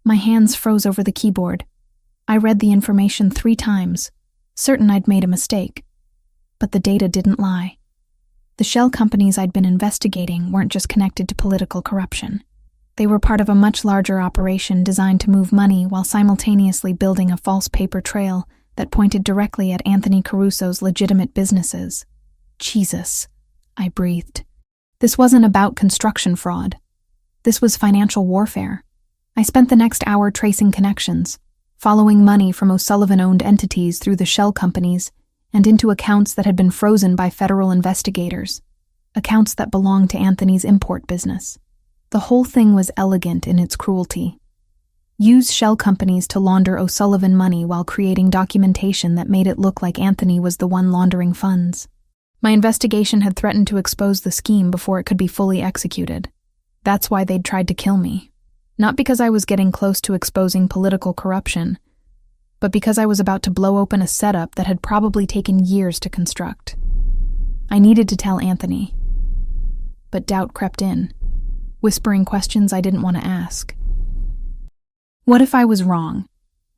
My hands froze over the keyboard. I read the information 3 times, certain I'd made a mistake. But the data didn't lie. The shell companies I'd been investigating weren't just connected to political corruption. They were part of a much larger operation designed to move money while simultaneously building a false paper trail that pointed directly at Anthony Caruso's legitimate businesses. Jesus, I breathed. This wasn't about construction fraud. This was financial warfare. I spent the next hour tracing connections, following money from O'Sullivan-owned entities through the shell companies and into accounts that had been frozen by federal investigators, accounts that belonged to Anthony's import business. The whole thing was elegant in its cruelty. Use shell companies to launder O'Sullivan money while creating documentation that made it look like Anthony was the one laundering funds. My investigation had threatened to expose the scheme before it could be fully executed. That's why they'd tried to kill me. Not because I was getting close to exposing political corruption, but because I was about to blow open a setup that had probably taken years to construct. I needed to tell Anthony. But doubt crept in, whispering questions I didn't want to ask. What if I was wrong?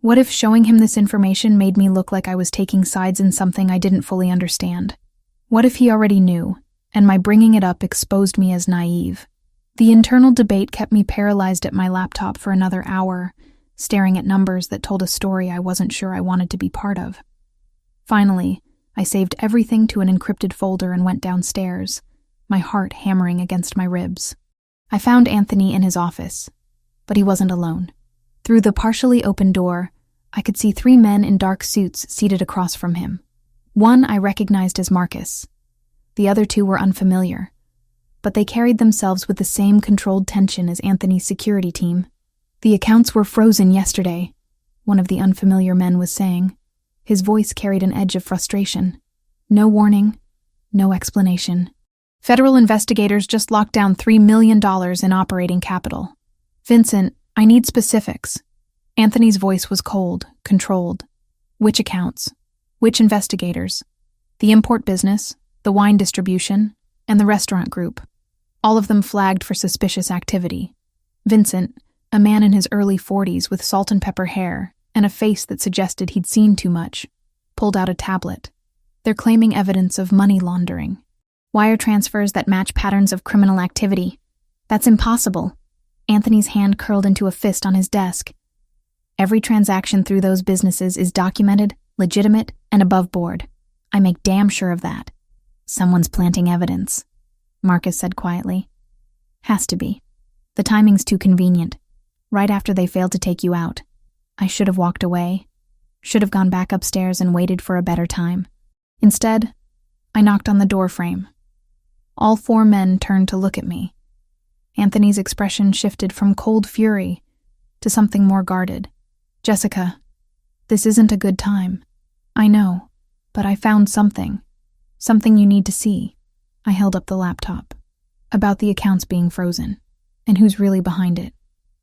What if showing him this information made me look like I was taking sides in something I didn't fully understand? What if he already knew, and my bringing it up exposed me as naive? The internal debate kept me paralyzed at my laptop for another hour, staring at numbers that told a story I wasn't sure I wanted to be part of. Finally, I saved everything to an encrypted folder and went downstairs, my heart hammering against my ribs. I found Anthony in his office, but he wasn't alone. Through the partially open door, I could see 3 men in dark suits seated across from him. One I recognized as Marcus. The other 2 were unfamiliar, but they carried themselves with the same controlled tension as Anthony's security team. The accounts were frozen yesterday, one of the unfamiliar men was saying. His voice carried an edge of frustration. No warning, no explanation. Federal investigators just locked down $3 million in operating capital. Vincent, I need specifics. Anthony's voice was cold, controlled. Which accounts? Which investigators? The import business, the wine distribution, and the restaurant group. All of them flagged for suspicious activity. Vincent, a man in his early 40s with salt and pepper hair and a face that suggested he'd seen too much, pulled out a tablet. They're claiming evidence of money laundering. Wire transfers that match patterns of criminal activity. That's impossible. Anthony's hand curled into a fist on his desk. Every transaction through those businesses is documented, legitimate, and above board. I make damn sure of that. Someone's planting evidence, Marcus said quietly. Has to be. The timing's too convenient. Right after they failed to take you out. I should have walked away. Should have gone back upstairs and waited for a better time. Instead, I knocked on the door frame. All 4 men turned to look at me. Anthony's expression shifted from cold fury to something more guarded. Jessica, this isn't a good time. I know, but I found something. Something you need to see. I held up the laptop. About the accounts being frozen. And who's really behind it.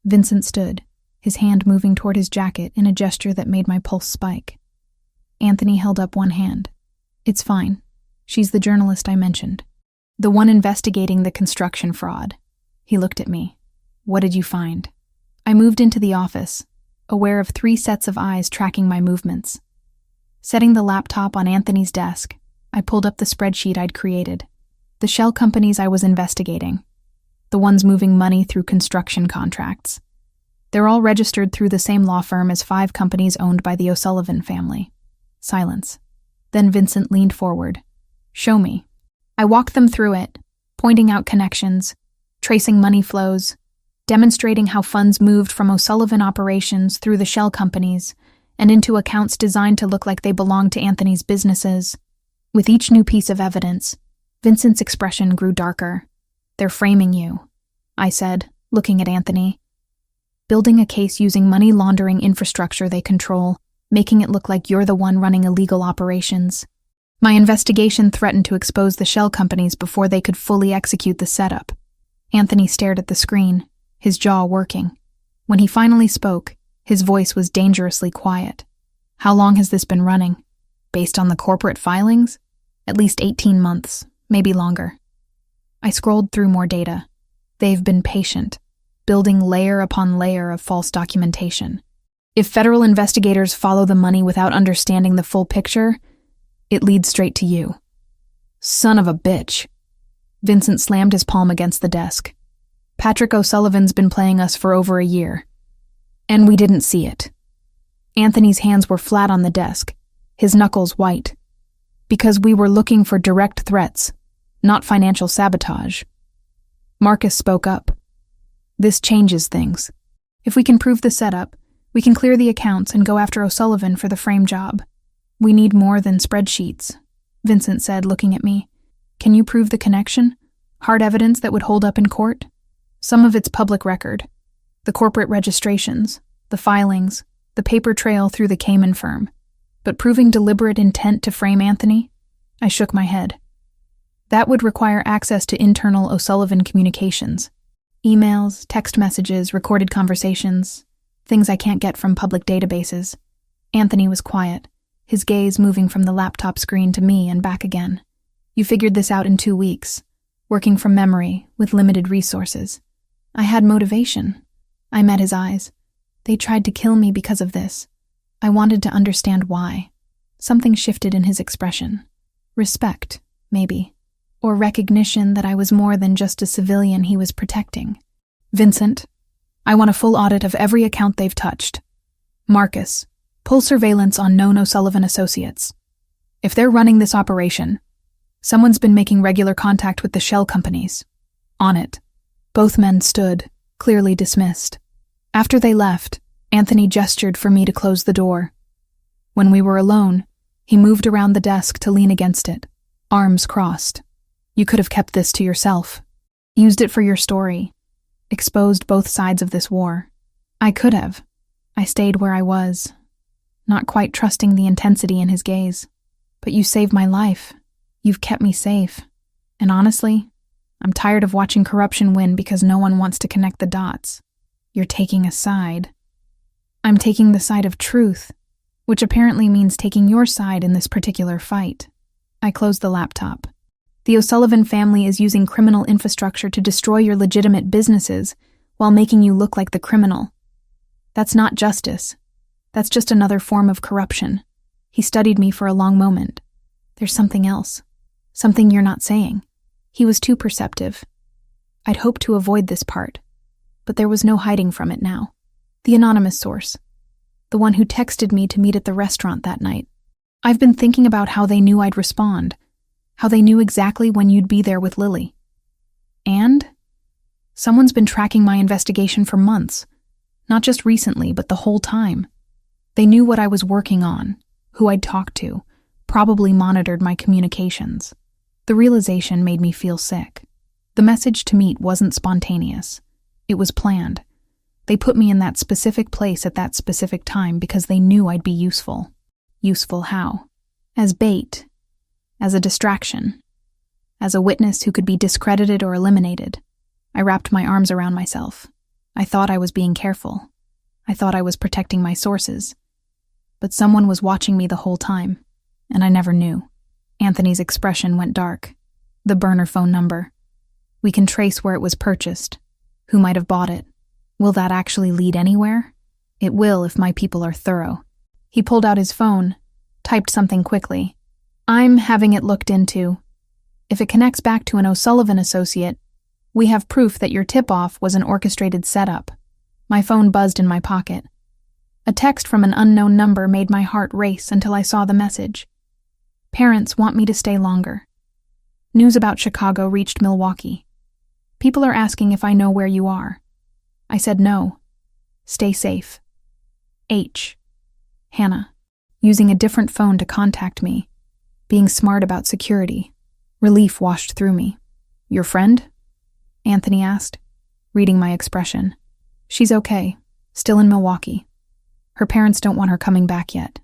Vincent stood, his hand moving toward his jacket in a gesture that made my pulse spike. Anthony held up one hand. It's fine. She's the journalist I mentioned. The one investigating the construction fraud. He looked at me. What did you find? I moved into the office, aware of 3 sets of eyes tracking my movements. Setting the laptop on Anthony's desk, I pulled up the spreadsheet I'd created. The shell companies I was investigating. The ones moving money through construction contracts. They're all registered through the same law firm as 5 companies owned by the O'Sullivan family. Silence. Then Vincent leaned forward. Show me. I walked them through it, pointing out connections, tracing money flows, demonstrating how funds moved from O'Sullivan operations through the shell companies and into accounts designed to look like they belonged to Anthony's businesses. With each new piece of evidence, Vincent's expression grew darker. They're framing you, I said, looking at Anthony. Building a case using money laundering infrastructure they control, making it look like you're the one running illegal operations. My investigation threatened to expose the shell companies before they could fully execute the setup. Anthony stared at the screen, his jaw working. When he finally spoke, his voice was dangerously quiet. How long has this been running? Based on the corporate filings? At least 18 months, maybe longer. I scrolled through more data. They've been patient, building layer upon layer of false documentation. If federal investigators follow the money without understanding the full picture, it leads straight to you. Son of a bitch. Vincent slammed his palm against the desk. Patrick O'Sullivan's been playing us for over a year. And we didn't see it. Anthony's hands were flat on the desk, his knuckles white. Because we were looking for direct threats, not financial sabotage. Marcus spoke up. This changes things. If we can prove the setup, we can clear the accounts and go after O'Sullivan for the frame job. We need more than spreadsheets, Vincent said, looking at me. Can you prove the connection? Hard evidence that would hold up in court? Some of it's public record. The corporate registrations, the filings, the paper trail through the Cayman firm. But proving deliberate intent to frame Anthony? I shook my head. That would require access to internal O'Sullivan communications. Emails, text messages, recorded conversations, things I can't get from public databases. Anthony was quiet, his gaze moving from the laptop screen to me and back again. You figured this out in 2 weeks, working from memory, with limited resources. I had motivation. I met his eyes. They tried to kill me because of this. I wanted to understand why. Something shifted in his expression. Respect, maybe. Or recognition that I was more than just a civilian he was protecting. Vincent, I want a full audit of every account they've touched. Marcus, pull surveillance on known O'Sullivan associates. If they're running this operation, someone's been making regular contact with the shell companies. On it. Both men stood, clearly dismissed. After they left, Anthony gestured for me to close the door. When we were alone, he moved around the desk to lean against it, arms crossed. You could have kept this to yourself. Used it for your story. Exposed both sides of this war. I could have. I stayed where I was, not quite trusting the intensity in his gaze. But you saved my life. You've kept me safe. And honestly, I'm tired of watching corruption win because no one wants to connect the dots. You're taking a side. I'm taking the side of truth, which apparently means taking your side in this particular fight. I closed the laptop. The O'Sullivan family is using criminal infrastructure to destroy your legitimate businesses while making you look like the criminal. That's not justice. That's just another form of corruption. He studied me for a long moment. There's something else. Something you're not saying. He was too perceptive. I'd hoped to avoid this part, but there was no hiding from it now. The anonymous source. The one who texted me to meet at the restaurant that night. I've been thinking about how they knew I'd respond. How they knew exactly when you'd be there with Lily. And someone's been tracking my investigation for months. Not just recently, but the whole time. They knew what I was working on, who I'd talked to, probably monitored my communications. The realization made me feel sick. The message to meet wasn't spontaneous. It was planned. They put me in that specific place at that specific time because they knew I'd be useful. Useful how? As bait. As a distraction. As a witness who could be discredited or eliminated. I wrapped my arms around myself. I thought I was being careful. I thought I was protecting my sources. but someone was watching me the whole time, and I never knew. Anthony's expression went dark. The burner phone number. We can trace where it was purchased. Who might have bought it? Will that actually lead anywhere? It will if my people are thorough. He pulled out his phone, typed something quickly. I'm having it looked into. If it connects back to an O'Sullivan associate, we have proof that your tip-off was an orchestrated setup. My phone buzzed in my pocket. A text from an unknown number made my heart race until I saw the message. Parents want me to stay longer. News about Chicago reached Milwaukee. People are asking if I know where you are. I said no. Stay safe. H. Hannah. Using a different phone to contact me. Being smart about security. Relief washed through me. Your friend? Anthony asked, reading my expression. She's okay. Still in Milwaukee. Her parents don't want her coming back yet.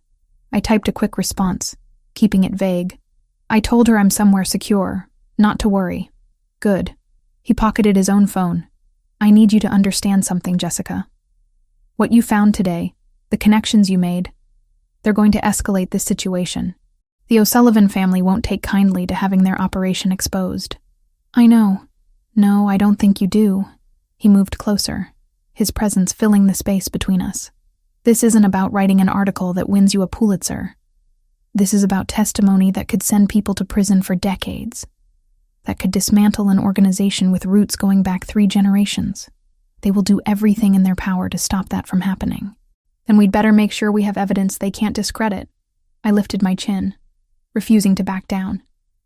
I typed a quick response, keeping it vague. I told her I'm somewhere secure, not to worry. Good. He pocketed his own phone. I need you to understand something, Jessica. What you found today, the connections you made, they're going to escalate this situation. The O'Sullivan family won't take kindly to having their operation exposed. I know. No, I don't think you do. He moved closer, his presence filling the space between us. This isn't about writing an article that wins you a Pulitzer. This is about testimony that could send people to prison for decades, that could dismantle an organization with roots going back 3 generations. They will do everything in their power to stop that from happening. Then we'd better make sure we have evidence they can't discredit. I lifted my chin, refusing to back down.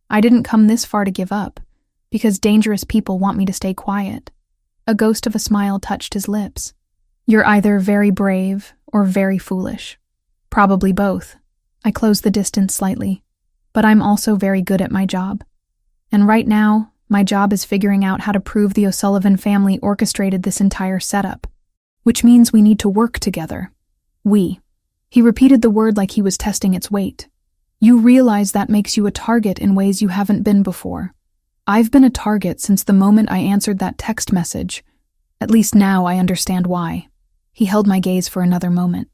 I didn't come this far to give up, because dangerous people want me to stay quiet. A ghost of a smile touched his lips. You're either very brave or very foolish. Probably both. I closed the distance slightly. But I'm also very good at my job. And right now, my job is figuring out how to prove the O'Sullivan family orchestrated this entire setup. Which means we need to work together. We. He repeated the word like he was testing its weight. You realize that makes you a target in ways you haven't been before. I've been a target since the moment I answered that text message. At least now I understand why. He held my gaze for another moment,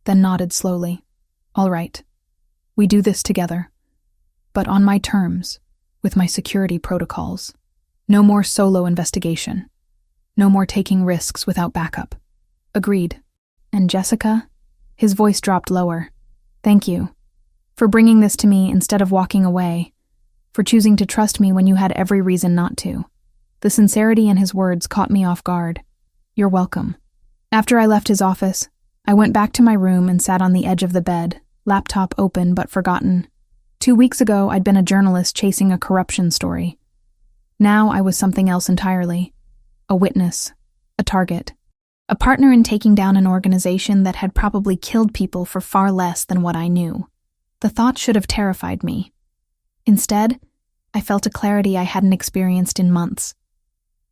then nodded slowly. All right. We do this together. But on my terms, with my security protocols. No more solo investigation. No more taking risks without backup. Agreed. And Jessica? His voice dropped lower. Thank you. For bringing this to me instead of walking away. For choosing to trust me when you had every reason not to. The sincerity in his words caught me off guard. You're welcome. After I left his office, I went back to my room and sat on the edge of the bed, laptop open but forgotten. 2 weeks ago, I'd been a journalist chasing a corruption story. Now I was something else entirely. A witness. A target. A partner in taking down an organization that had probably killed people for far less than what I knew. The thought should have terrified me. Instead, I felt a clarity I hadn't experienced in months.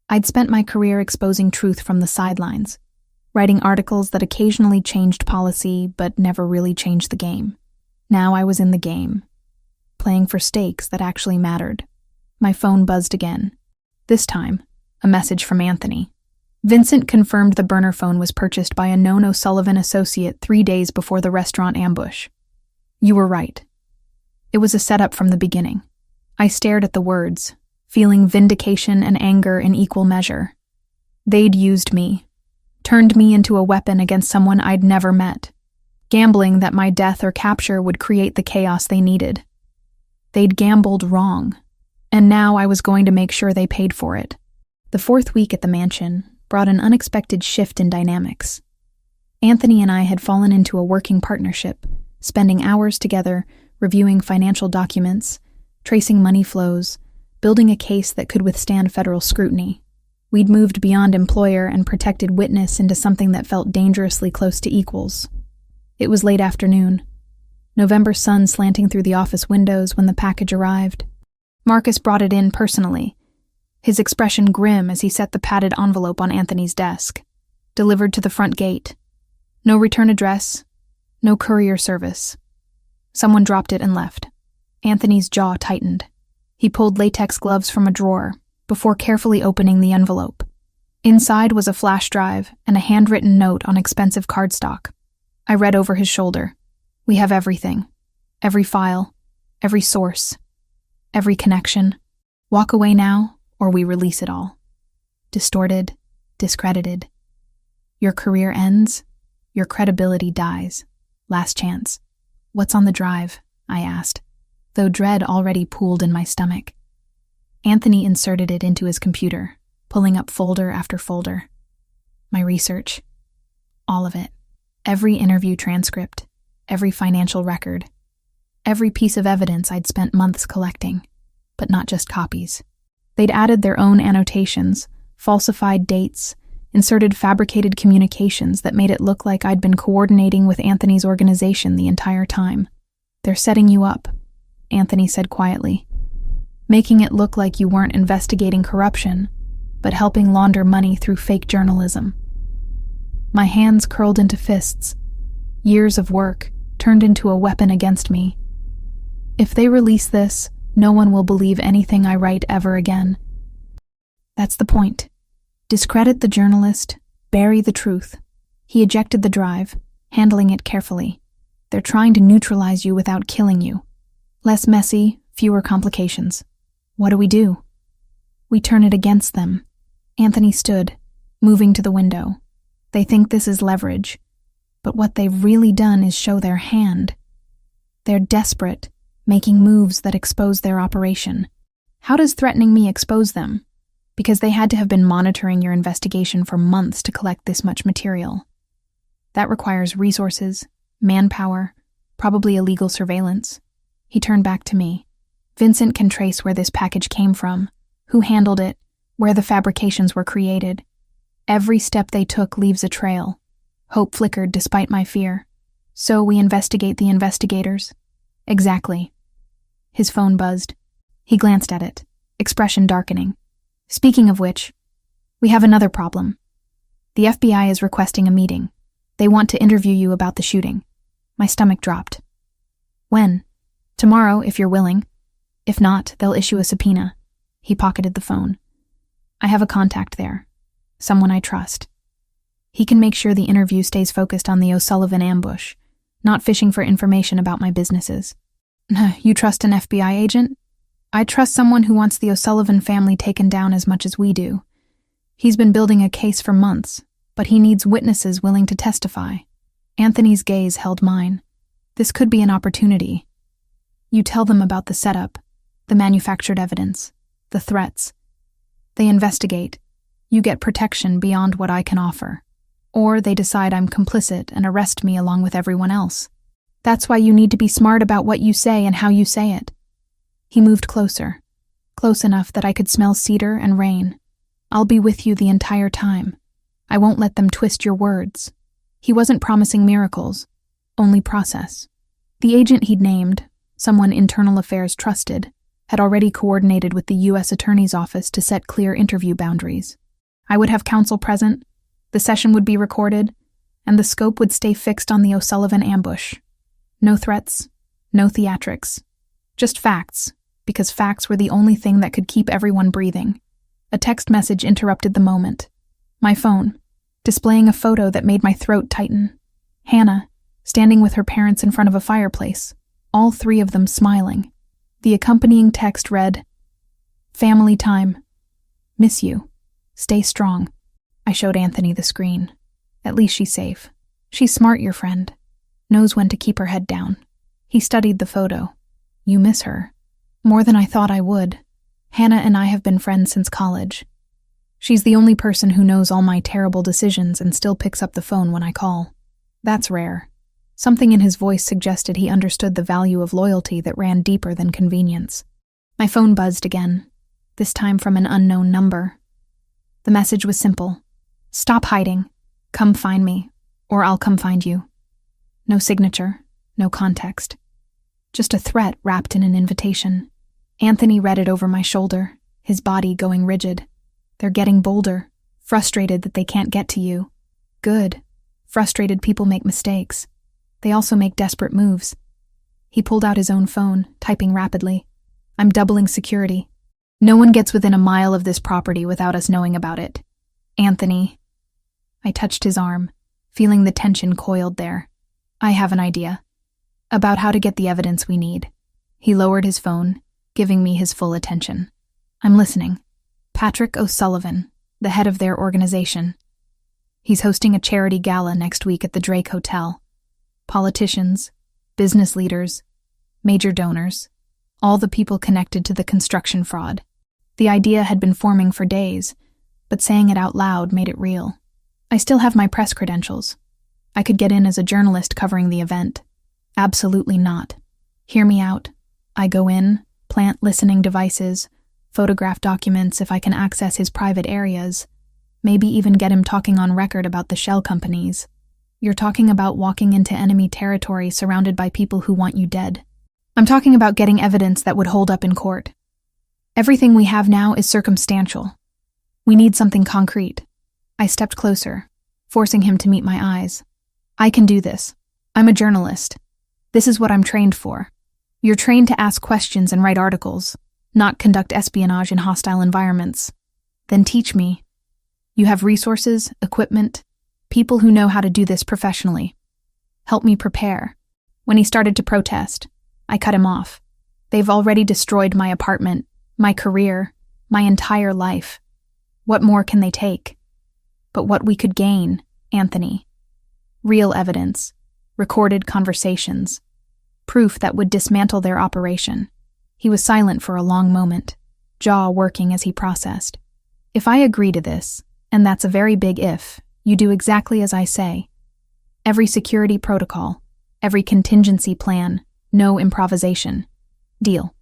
I'd spent my career exposing truth from the sidelines, writing articles that occasionally changed policy but never really changed the game. Now I was in the game, playing for stakes that actually mattered. My phone buzzed again. This time, a message from Anthony. Vincent confirmed the burner phone was purchased by a known O'Sullivan associate 3 days before the restaurant ambush. You were right. It was a setup from the beginning. I stared at the words, feeling vindication and anger in equal measure. They'd used me, turned me into a weapon against someone I'd never met, gambling that my death or capture would create the chaos they needed. They'd gambled wrong, and now I was going to make sure they paid for it. The 4th week at the mansion brought an unexpected shift in dynamics. Anthony and I had fallen into a working partnership, spending hours together reviewing financial documents, tracing money flows, building a case that could withstand federal scrutiny. We'd moved beyond employer and protected witness into something that felt dangerously close to equals. It was late afternoon, November sun slanting through the office windows when the package arrived. Marcus brought it in personally, his expression grim as he set the padded envelope on Anthony's desk. Delivered to the front gate. No return address, no courier service. Someone dropped it and left. Anthony's jaw tightened. He pulled latex gloves from a drawer before carefully opening the envelope. Inside was a flash drive and a handwritten note on expensive cardstock. I read over his shoulder. We have everything. Every file. Every source. Every connection. Walk away now, or we release it all. Distorted. Discredited. Your career ends. Your credibility dies. Last chance. What's on the drive? I asked, though dread already pooled in my stomach. Anthony inserted it into his computer, pulling up folder after folder. My research. All of it. Every interview transcript. Every financial record. Every piece of evidence I'd spent months collecting. But not just copies. They'd added their own annotations, falsified dates, inserted fabricated communications that made it look like I'd been coordinating with Anthony's organization the entire time. They're setting you up, Anthony said quietly, making it look like you weren't investigating corruption, but helping launder money through fake journalism. My hands curled into fists. Years of work turned into a weapon against me. If they release this, no one will believe anything I write ever again. That's the point. Discredit the journalist, bury the truth. He ejected the drive, handling it carefully. They're trying to neutralize you without killing you. Less messy, fewer complications. What do? We turn it against them. Anthony stood, moving to the window. They think this is leverage, but what they've really done is show their hand. They're desperate, making moves that expose their operation. How does threatening me expose them? Because they had to have been monitoring your investigation for months to collect this much material. That requires resources, manpower, probably illegal surveillance. He turned back to me. Vincent can trace where this package came from, who handled it, where the fabrications were created. Every step they took leaves a trail. Hope flickered despite my fear. So we investigate the investigators. Exactly. His phone buzzed. He glanced at it, expression darkening. Speaking of which, we have another problem. The FBI is requesting a meeting. They want to interview you about the shooting. My stomach dropped. When? Tomorrow, if you're willing. If not, they'll issue a subpoena. He pocketed the phone. I have a contact there. Someone I trust. He can make sure the interview stays focused on the O'Sullivan ambush, not fishing for information about my businesses. You trust an FBI agent? I trust someone who wants the O'Sullivan family taken down as much as we do. He's been building a case for months, but he needs witnesses willing to testify. Anthony's gaze held mine. This could be an opportunity. You tell them about the setup, the manufactured evidence, the threats. They investigate. You get protection beyond what I can offer. Or they decide I'm complicit and arrest me along with everyone else. That's why you need to be smart about what you say and how you say it. He moved closer, close enough that I could smell cedar and rain. I'll be with you the entire time. I won't let them twist your words. He wasn't promising miracles, only process. The agent he'd named, someone Internal Affairs trusted, had already coordinated with the U.S. Attorney's Office to set clear interview boundaries. I would have counsel present, the session would be recorded, and the scope would stay fixed on the O'Sullivan ambush. No threats, no theatrics, just facts, because facts were the only thing that could keep everyone breathing. A text message interrupted the moment. My phone, displaying a photo that made my throat tighten. Hannah, standing with her parents in front of a fireplace, all three of them smiling. The accompanying text read, "Family time. Miss you. Stay strong." I showed Anthony the screen. At least she's safe. She's smart, your friend. Knows when to keep her head down. He studied the photo. You miss her. More than I thought I would. Hannah and I have been friends since college. She's the only person who knows all my terrible decisions and still picks up the phone when I call. That's rare. Something in his voice suggested he understood the value of loyalty that ran deeper than convenience. My phone buzzed again, this time from an unknown number. The message was simple. Stop hiding. Come find me, or I'll come find you. No signature, no context. Just a threat wrapped in an invitation. Anthony read it over my shoulder, his body going rigid. They're getting bolder, frustrated that they can't get to you. Good. Frustrated people make mistakes. They also make desperate moves. He pulled out his own phone, typing rapidly. I'm doubling security. No one gets within a mile of this property without us knowing about it. Anthony. I touched his arm, feeling the tension coiled there. I have an idea. About how to get the evidence we need. He lowered his phone, giving me his full attention. I'm listening. Patrick O'Sullivan, the head of their organization. He's hosting a charity gala next week at the Drake Hotel. Politicians, business leaders, major donors, all the people connected to the construction fraud. The idea had been forming for days, but saying it out loud made it real. I still have my press credentials. I could get in as a journalist covering the event. Absolutely not. Hear me out. I go in, plant listening devices, photograph documents if I can access his private areas, maybe even get him talking on record about the shell companies. You're talking about walking into enemy territory surrounded by people who want you dead. I'm talking about getting evidence that would hold up in court. Everything we have now is circumstantial. We need something concrete. I stepped closer, forcing him to meet my eyes. I can do this. I'm a journalist. This is what I'm trained for. You're trained to ask questions and write articles, not conduct espionage in hostile environments. Then teach me. You have resources, equipment, people who know how to do this professionally. Help me prepare. When he started to protest, I cut him off. They've already destroyed my apartment, my career, my entire life. What more can they take? But what we could gain, Anthony. Real evidence, recorded conversations, proof that would dismantle their operation. He was silent for a long moment, jaw working as he processed. If I agree to this, and that's a very big if, you do exactly as I say. Every security protocol, every contingency plan, no improvisation. Deal.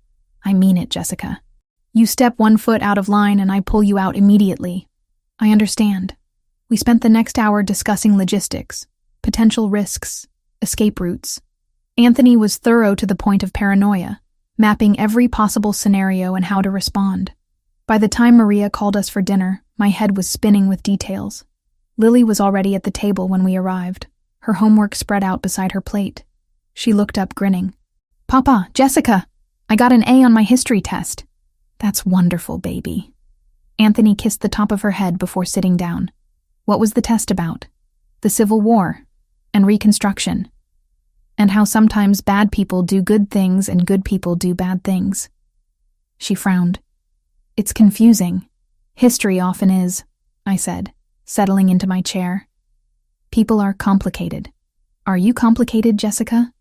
I mean it, Jessica. You step 1 foot out of line and I pull you out immediately. I understand. We spent the next hour discussing logistics, potential risks, escape routes. Anthony was thorough to the point of paranoia, mapping every possible scenario and how to respond. By the time Maria called us for dinner, my head was spinning with details. Lily was already at the table when we arrived, her homework spread out beside her plate. She looked up grinning. Papa, Jessica, I got an A on my history test. That's wonderful, baby. Anthony kissed the top of her head before sitting down. What was the test about? The Civil War and Reconstruction, and how sometimes bad people do good things and good people do bad things. She frowned. It's confusing. History often is, I said, settling into my chair. People are complicated. Are you complicated, Jessica?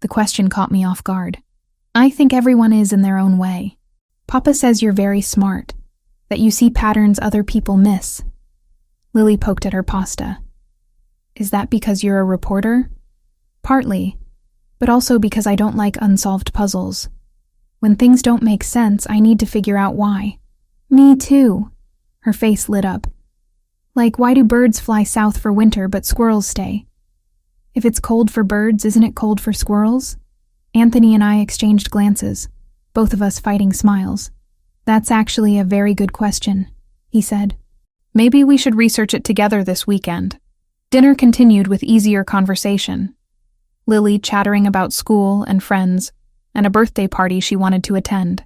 The question caught me off guard. I think everyone is in their own way. Papa says you're very smart, that you see patterns other people miss. Lily poked at her pasta. Is that because you're a reporter? Partly, but also because I don't like unsolved puzzles. When things don't make sense, I need to figure out why. Me too. Her face lit up. Like, why do birds fly south for winter but squirrels stay? If it's cold for birds, isn't it cold for squirrels? Anthony and I exchanged glances, both of us fighting smiles. That's actually a very good question, he said. Maybe we should research it together this weekend. Dinner continued with easier conversation. Lily chattering about school and friends, and a birthday party she wanted to attend.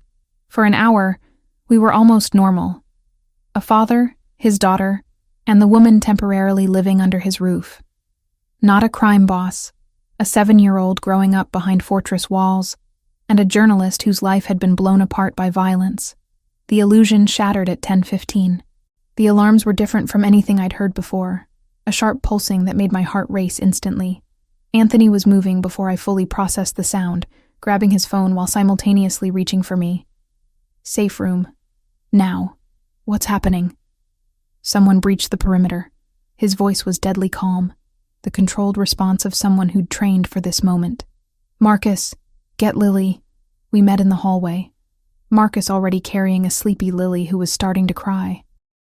For an hour, we were almost normal. A father, his daughter, and the woman temporarily living under his roof. Not a crime boss, a 7-year-old growing up behind fortress walls, and a journalist whose life had been blown apart by violence. The illusion shattered at 10:15. The alarms were different from anything I'd heard before, a sharp pulsing that made my heart race instantly. Anthony was moving before I fully processed the sound, grabbing his phone while simultaneously reaching for me. Safe room. Now. What's happening? Someone breached the perimeter. His voice was deadly calm, the controlled response of someone who'd trained for this moment. Marcus, get Lily. We met in the hallway. Marcus already carrying a sleepy Lily who was starting to cry.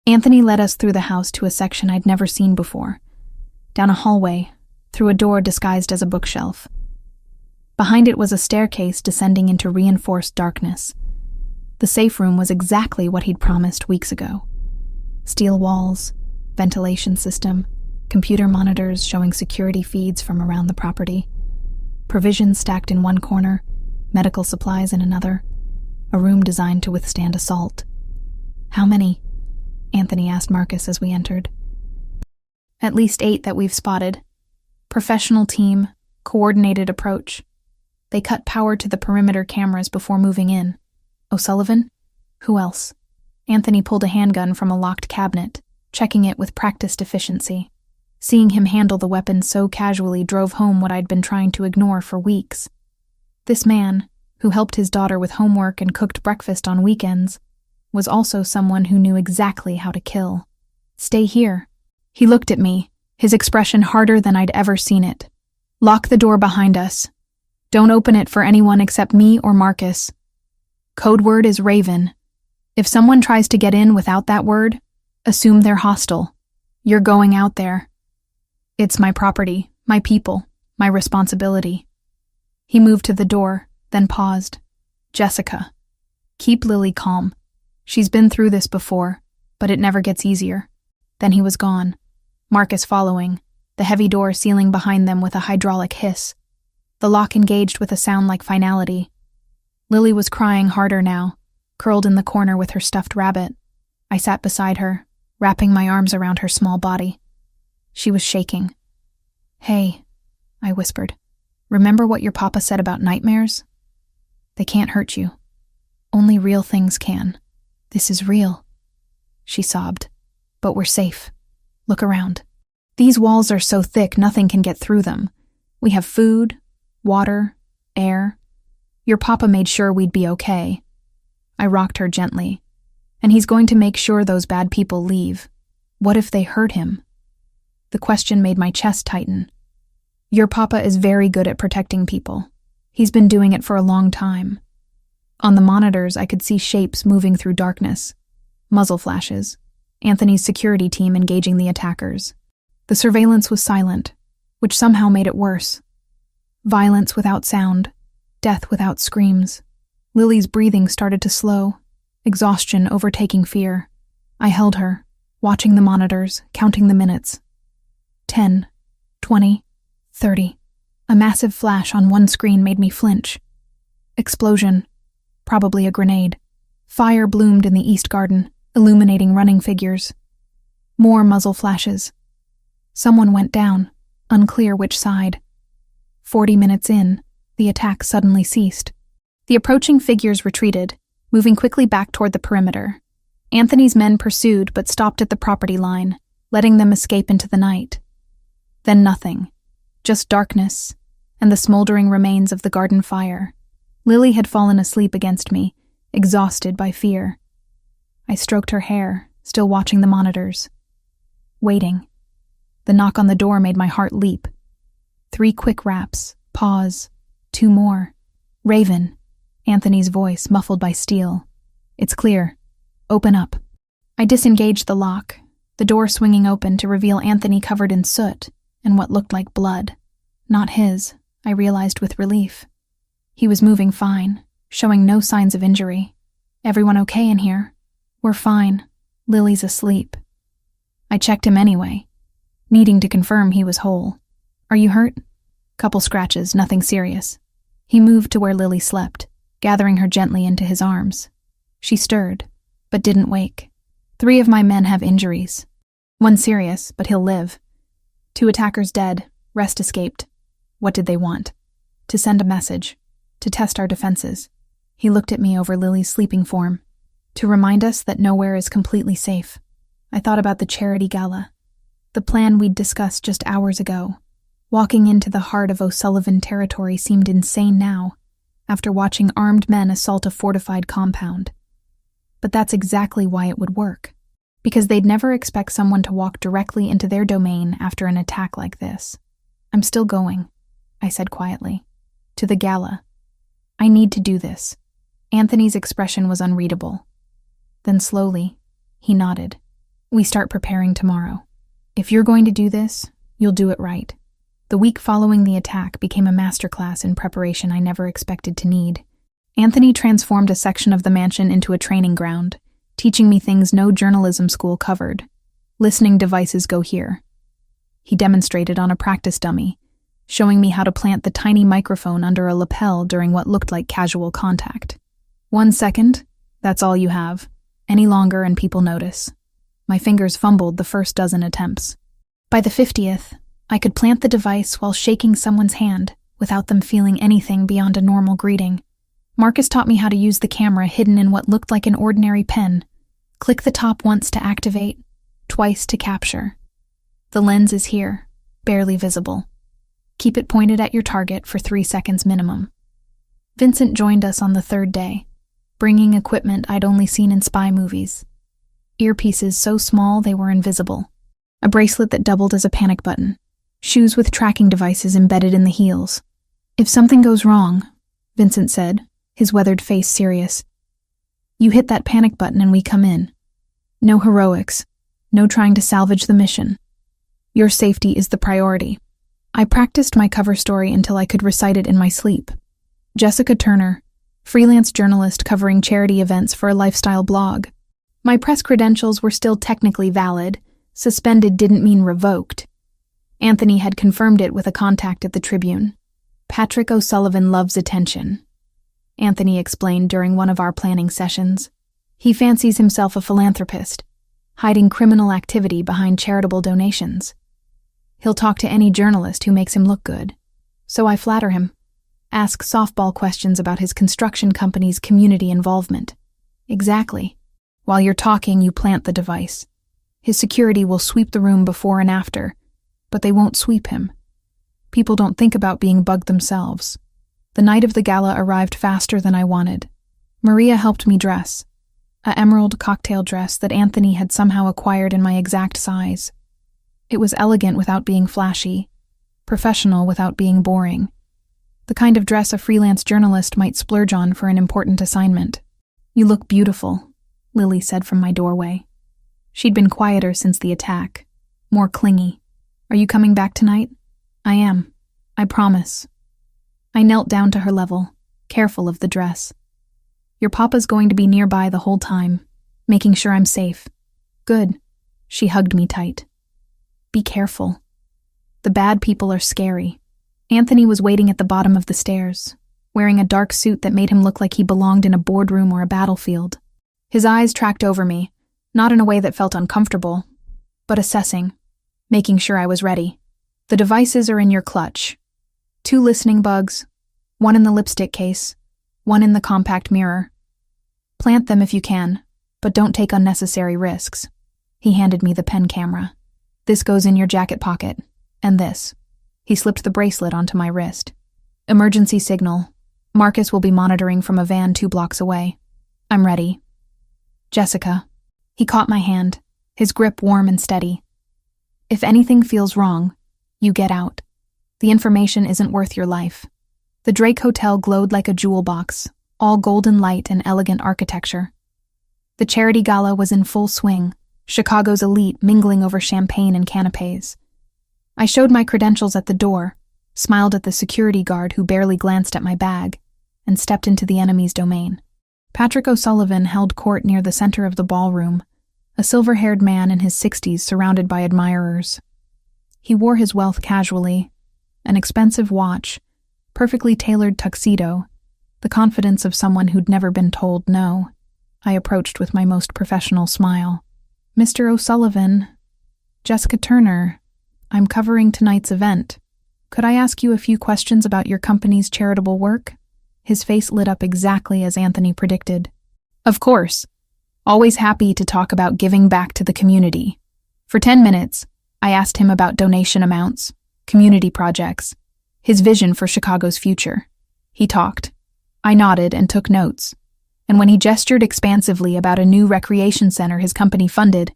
Anthony led us through the house to a section I'd never seen before. Down a hallway, through a door disguised as a bookshelf. Behind it was a staircase descending into reinforced darkness. The safe room was exactly what he'd promised weeks ago. Steel walls, ventilation system, computer monitors showing security feeds from around the property. Provisions stacked in one corner, medical supplies in another. A room designed to withstand assault. How many? Anthony asked Marcus as we entered. At least 8 that we've spotted. Professional team, coordinated approach. They cut power to the perimeter cameras before moving in. O'Sullivan? Who else? Anthony pulled a handgun from a locked cabinet, checking it with practiced efficiency. Seeing him handle the weapon so casually drove home what I'd been trying to ignore for weeks. This man, who helped his daughter with homework and cooked breakfast on weekends, was also someone who knew exactly how to kill. Stay here. He looked at me, his expression harder than I'd ever seen it. Lock the door behind us. Don't open it for anyone except me or Marcus. Code word is Raven. If someone tries to get in without that word, assume they're hostile. You're going out there. It's my property, my people, my responsibility. He moved to the door, then paused. Jessica, keep Lily calm. She's been through this before, but it never gets easier. Then he was gone, Marcus following, the heavy door sealing behind them with a hydraulic hiss. The lock engaged with a sound like finality. Lily was crying harder now, curled in the corner with her stuffed rabbit. I sat beside her, wrapping my arms around her small body. She was shaking. Hey, I whispered. Remember what your papa said about nightmares? They can't hurt you. Only real things can. This is real. She sobbed. But we're safe. Look around. These walls are so thick nothing can get through them. We have food, water, air. Your papa made sure we'd be okay. I rocked her gently. And he's going to make sure those bad people leave. What if they hurt him? The question made my chest tighten. Your papa is very good at protecting people. He's been doing it for a long time. On the monitors, I could see shapes moving through darkness. Muzzle flashes. Anthony's security team engaging the attackers. The surveillance was silent, which somehow made it worse. Violence without sound. Death without screams. Lily's breathing started to slow, exhaustion overtaking fear. I held her, watching the monitors, counting the minutes. 10, 20, 30. A massive flash on one screen made me flinch. Explosion. Probably a grenade. Fire bloomed in the east garden, illuminating running figures. More muzzle flashes. Someone went down, unclear which side. 40 minutes in, the attack suddenly ceased. The approaching figures retreated, moving quickly back toward the perimeter. Anthony's men pursued but stopped at the property line, letting them escape into the night. Then nothing. Just darkness, and the smoldering remains of the garden fire. Lily had fallen asleep against me, exhausted by fear. I stroked her hair, still watching the monitors. Waiting. The knock on the door made my heart leap. 3 quick raps, pause, 2 more. Raven, Anthony's voice muffled by steel. It's clear. Open up. I disengaged the lock, the door swinging open to reveal Anthony covered in soot and what looked like blood. Not his, I realized with relief. He was moving fine, showing no signs of injury. Everyone okay in here? We're fine. Lily's asleep. I checked him anyway, needing to confirm he was whole. Are you hurt? Couple scratches, nothing serious. He moved to where Lily slept, gathering her gently into his arms. She stirred, but didn't wake. 3 of my men have injuries. 1 serious, but he'll live. 2 attackers dead, rest escaped. What did they want? To send a message. To test our defenses. He looked at me over Lily's sleeping form. To remind us that nowhere is completely safe. I thought about the charity gala. The plan we'd discussed just hours ago. Walking into the heart of O'Sullivan territory seemed insane now, after watching armed men assault a fortified compound. But that's exactly why it would work. Because they'd never expect someone to walk directly into their domain after an attack like this. I'm still going, I said quietly. To the gala. I need to do this. Anthony's expression was unreadable. Then slowly, he nodded. We start preparing tomorrow. If you're going to do this, you'll do it right. The week following the attack became a masterclass in preparation I never expected to need. Anthony transformed a section of the mansion into a training ground, teaching me things no journalism school covered. Listening devices go here. He demonstrated on a practice dummy, showing me how to plant the tiny microphone under a lapel during what looked like casual contact. 1 second, that's all you have. Any longer and people notice. My fingers fumbled the first dozen attempts. By the 50th, I could plant the device while shaking someone's hand, without them feeling anything beyond a normal greeting. Marcus taught me how to use the camera hidden in what looked like an ordinary pen. Click the top once to activate, twice to capture. The lens is here, barely visible. Keep it pointed at your target for 3 seconds minimum. Vincent joined us on the third day, bringing equipment I'd only seen in spy movies. Earpieces so small they were invisible. A bracelet that doubled as a panic button. Shoes with tracking devices embedded in the heels. "If something goes wrong," Vincent said, his weathered face serious, "you hit that panic button and we come in. No heroics. No trying to salvage the mission. Your safety is the priority." I practiced my cover story until I could recite it in my sleep. Jessica Turner, freelance journalist covering charity events for a lifestyle blog. My press credentials were still technically valid. Suspended didn't mean revoked. Anthony had confirmed it with a contact at the Tribune. "Patrick O'Sullivan loves attention," Anthony explained during one of our planning sessions. "He fancies himself a philanthropist, hiding criminal activity behind charitable donations. He'll talk to any journalist who makes him look good. So I flatter him. Ask softball questions about his construction company's community involvement." "Exactly. While you're talking, you plant the device. His security will sweep the room before and after, but they won't sweep him. People don't think about being bugged themselves." The night of the gala arrived faster than I wanted. Maria helped me dress. An emerald cocktail dress that Anthony had somehow acquired in my exact size. It was elegant without being flashy, professional without being boring. The kind of dress a freelance journalist might splurge on for an important assignment. "You look beautiful," Lily said from my doorway. She'd been quieter since the attack, more clingy. "Are you coming back tonight?" "I am. I promise." I knelt down to her level, careful of the dress. "Your papa's going to be nearby the whole time, making sure I'm safe." "Good." She hugged me tight. "Be careful. The bad people are scary." Anthony was waiting at the bottom of the stairs, wearing a dark suit that made him look like he belonged in a boardroom or a battlefield. His eyes tracked over me, not in a way that felt uncomfortable, but assessing, making sure I was ready. "The devices are in your clutch. 2 listening bugs, 1 in the lipstick case, 1 in the compact mirror. Plant them if you can, but don't take unnecessary risks." He handed me the pen camera. "This goes in your jacket pocket, and this." He slipped the bracelet onto my wrist. "Emergency signal. Marcus will be monitoring from a van 2 blocks away." "I'm ready." "Jessica." He caught my hand, his grip warm and steady. "If anything feels wrong, you get out. The information isn't worth your life." The Drake Hotel glowed like a jewel box, all golden light and elegant architecture. The charity gala was in full swing, Chicago's elite mingling over champagne and canapes. I showed my credentials at the door, smiled at the security guard who barely glanced at my bag, and stepped into the enemy's domain. Patrick O'Sullivan held court near the center of the ballroom, a silver-haired man in his 60s surrounded by admirers. He wore his wealth casually, an expensive watch, perfectly tailored tuxedo, the confidence of someone who'd never been told no. I approached with my most professional smile. "Mr. O'Sullivan, Jessica Turner, I'm covering tonight's event. Could I ask you a few questions about your company's charitable work?" His face lit up exactly as Anthony predicted. "Of course. Always happy to talk about giving back to the community." For 10 minutes, I asked him about donation amounts, community projects, his vision for Chicago's future. He talked. I nodded and took notes. And when he gestured expansively about a new recreation center his company funded,